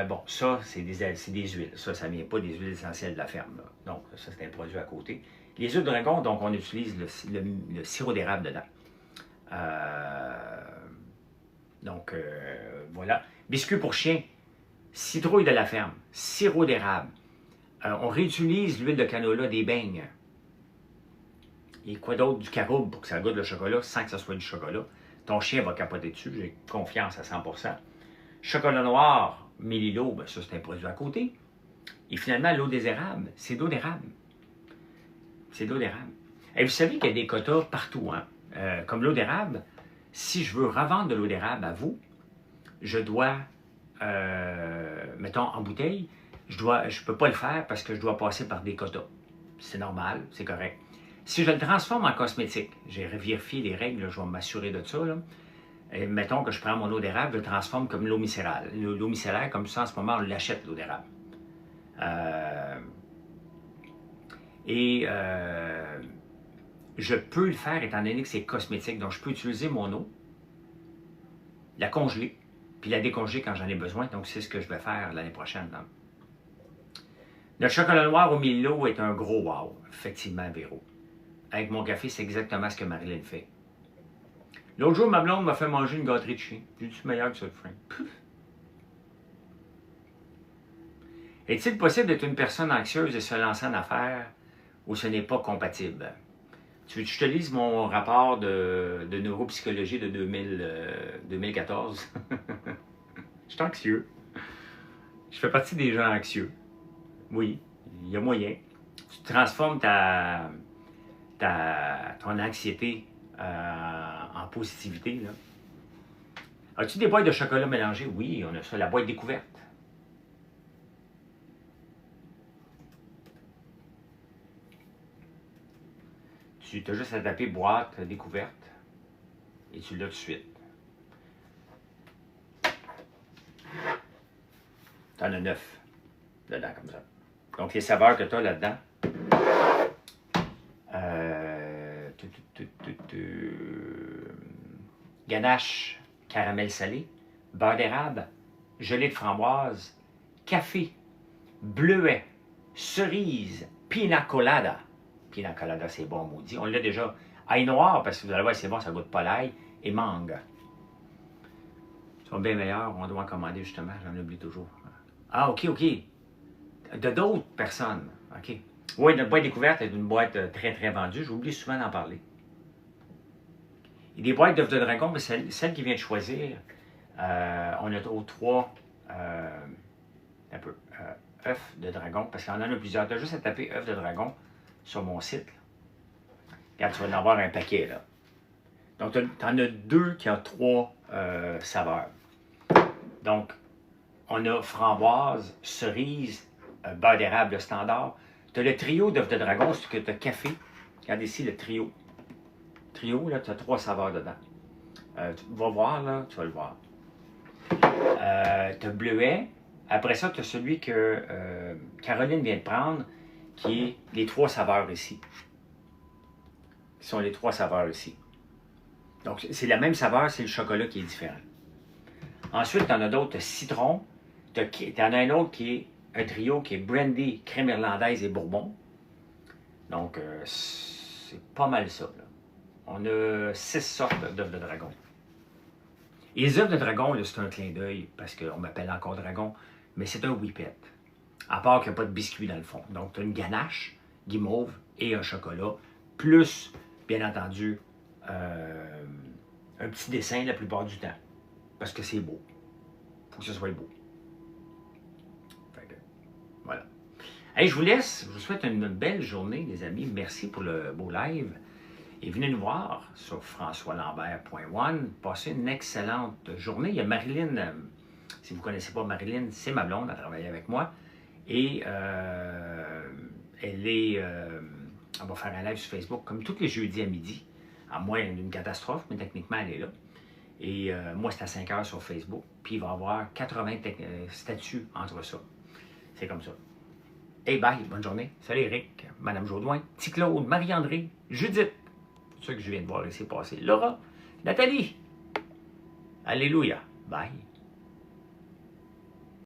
Bon, ça, c'est des huiles. Ça ne vient pas des huiles essentielles de la ferme. Là. Donc, ça, c'est un produit à côté. Les œufs de dragon, donc, on utilise le sirop d'érable dedans. Donc, voilà. Biscuits pour chien, citrouille de la ferme, sirop d'érable. On réutilise l'huile de canola des beignes. Et quoi d'autre? Du caroube pour que ça goûte le chocolat sans que ce soit du chocolat. Ton chien va capoter dessus, j'ai confiance à 100%. Chocolat noir, Mélilo, ben ça c'est un produit à côté. Et finalement, l'eau des érables, c'est de l'eau d'érable. C'est de l'eau d'érable. Et vous savez qu'il y a des quotas partout, hein? Comme l'eau d'érable, si je veux revendre de l'eau d'érable à vous, je dois, mettons en bouteille, je ne peux pas le faire parce que je dois passer par des quotas. C'est normal, c'est correct. Si je le transforme en cosmétique, j'ai vérifié les règles, là, je vais m'assurer de ça, là, Et mettons que je prends mon eau d'érable, je le transforme comme l'eau micellale. L'eau micellaire, comme ça, en ce moment, on l'achète, l'eau d'érable. Je peux le faire étant donné que c'est cosmétique. Donc, je peux utiliser mon eau, la congeler, puis la décongeler quand j'en ai besoin. Donc, c'est ce que je vais faire l'année prochaine. Donc. Le chocolat noir au Milo est un gros wow, effectivement, Véro. Avec mon café, c'est exactement ce que Marilyn fait. L'autre jour, ma blonde m'a fait manger une gâterie de chien. J'ai dit, c'est meilleur que ça, Frank. Est-il possible d'être une personne anxieuse et se lancer en affaires où ce n'est pas compatible? Tu veux que je te lise mon rapport de neuropsychologie de 2014? Je suis anxieux. Je fais partie des gens anxieux. Oui, il y a moyen. Tu transformes ton anxiété en positivité. Là. As-tu des boîtes de chocolat mélangées? Oui, on a ça, la boîte découverte. Tu as juste à taper boîte découverte et tu l'as tout de suite. Tu en as 9 dedans comme ça. Donc les saveurs que tu as là-dedans. Ganache, caramel salé, beurre d'érable, gelée de framboise, café, bleuet, cerise, pina colada. Pina colada, c'est bon, maudit. On l'a déjà. Ail noir, parce que vous allez voir, c'est bon, ça goûte pas l'ail. Et mangue. Ils sont bien meilleurs, on doit en commander justement, j'en oublie toujours. Ah, ok. De d'autres personnes. OK. Oui, notre boîte découverte est une boîte très, très vendue. J'oublie souvent d'en parler. Et des boîtes d'œufs de dragon, mais celle qui vient de choisir, on a 3 œufs de dragon, parce qu'on en a plusieurs. Tu as juste à taper œufs de dragon sur mon site. Regarde, tu vas en avoir un paquet, là. Donc, tu en as 2 qui ont 3 saveurs. Donc, on a framboise, cerise, beurre d'érable standard. Tu as le trio d'œufs de dragon, c'est que tu as café. Regarde ici le trio. Trio, là, tu as 3 saveurs dedans. Tu vas voir, là, tu vas le voir. Tu as bleuet. Après ça, tu as celui que Caroline vient de prendre, qui est les 3 saveurs ici. Qui sont les 3 saveurs ici. Donc, c'est la même saveur, c'est le chocolat qui est différent. Ensuite, tu en as d'autres, citron. Tu en as un autre qui est un trio qui est brandy, crème irlandaise et bourbon. Donc, c'est pas mal ça. Là. On a 6 sortes d'œufs de dragon. Et les œufs de dragon, c'est un clin d'œil, parce qu'on m'appelle encore dragon, mais c'est un whippet. À part qu'il n'y a pas de biscuit dans le fond. Donc, tu as une ganache, guimauve et un chocolat, plus, bien entendu, un petit dessin la plupart du temps. Parce que c'est beau. Il faut que ce soit beau. Fait que, voilà. Hey, je vous laisse. Je vous souhaite une belle journée, les amis. Merci pour le beau live. Et venez nous voir sur françoislambert.one. Passez une excellente journée. Il y a Marilyn. Si vous ne connaissez pas Marilyn, c'est ma blonde. Elle travaille avec moi. Et elle va faire un live sur Facebook comme tous les jeudis à midi. À moins d'une catastrophe, mais techniquement, elle est là. Et moi, c'est à 5 heures sur Facebook. Puis il va y avoir 80 statuts entre ça. C'est comme ça. Hey, bye, bonne journée. Salut Eric, Madame Jaudoin, Petit Claude, Marie-André, Judith. C'est ça que je viens de voir ici passer. Laura, Nathalie. Alléluia. Bye.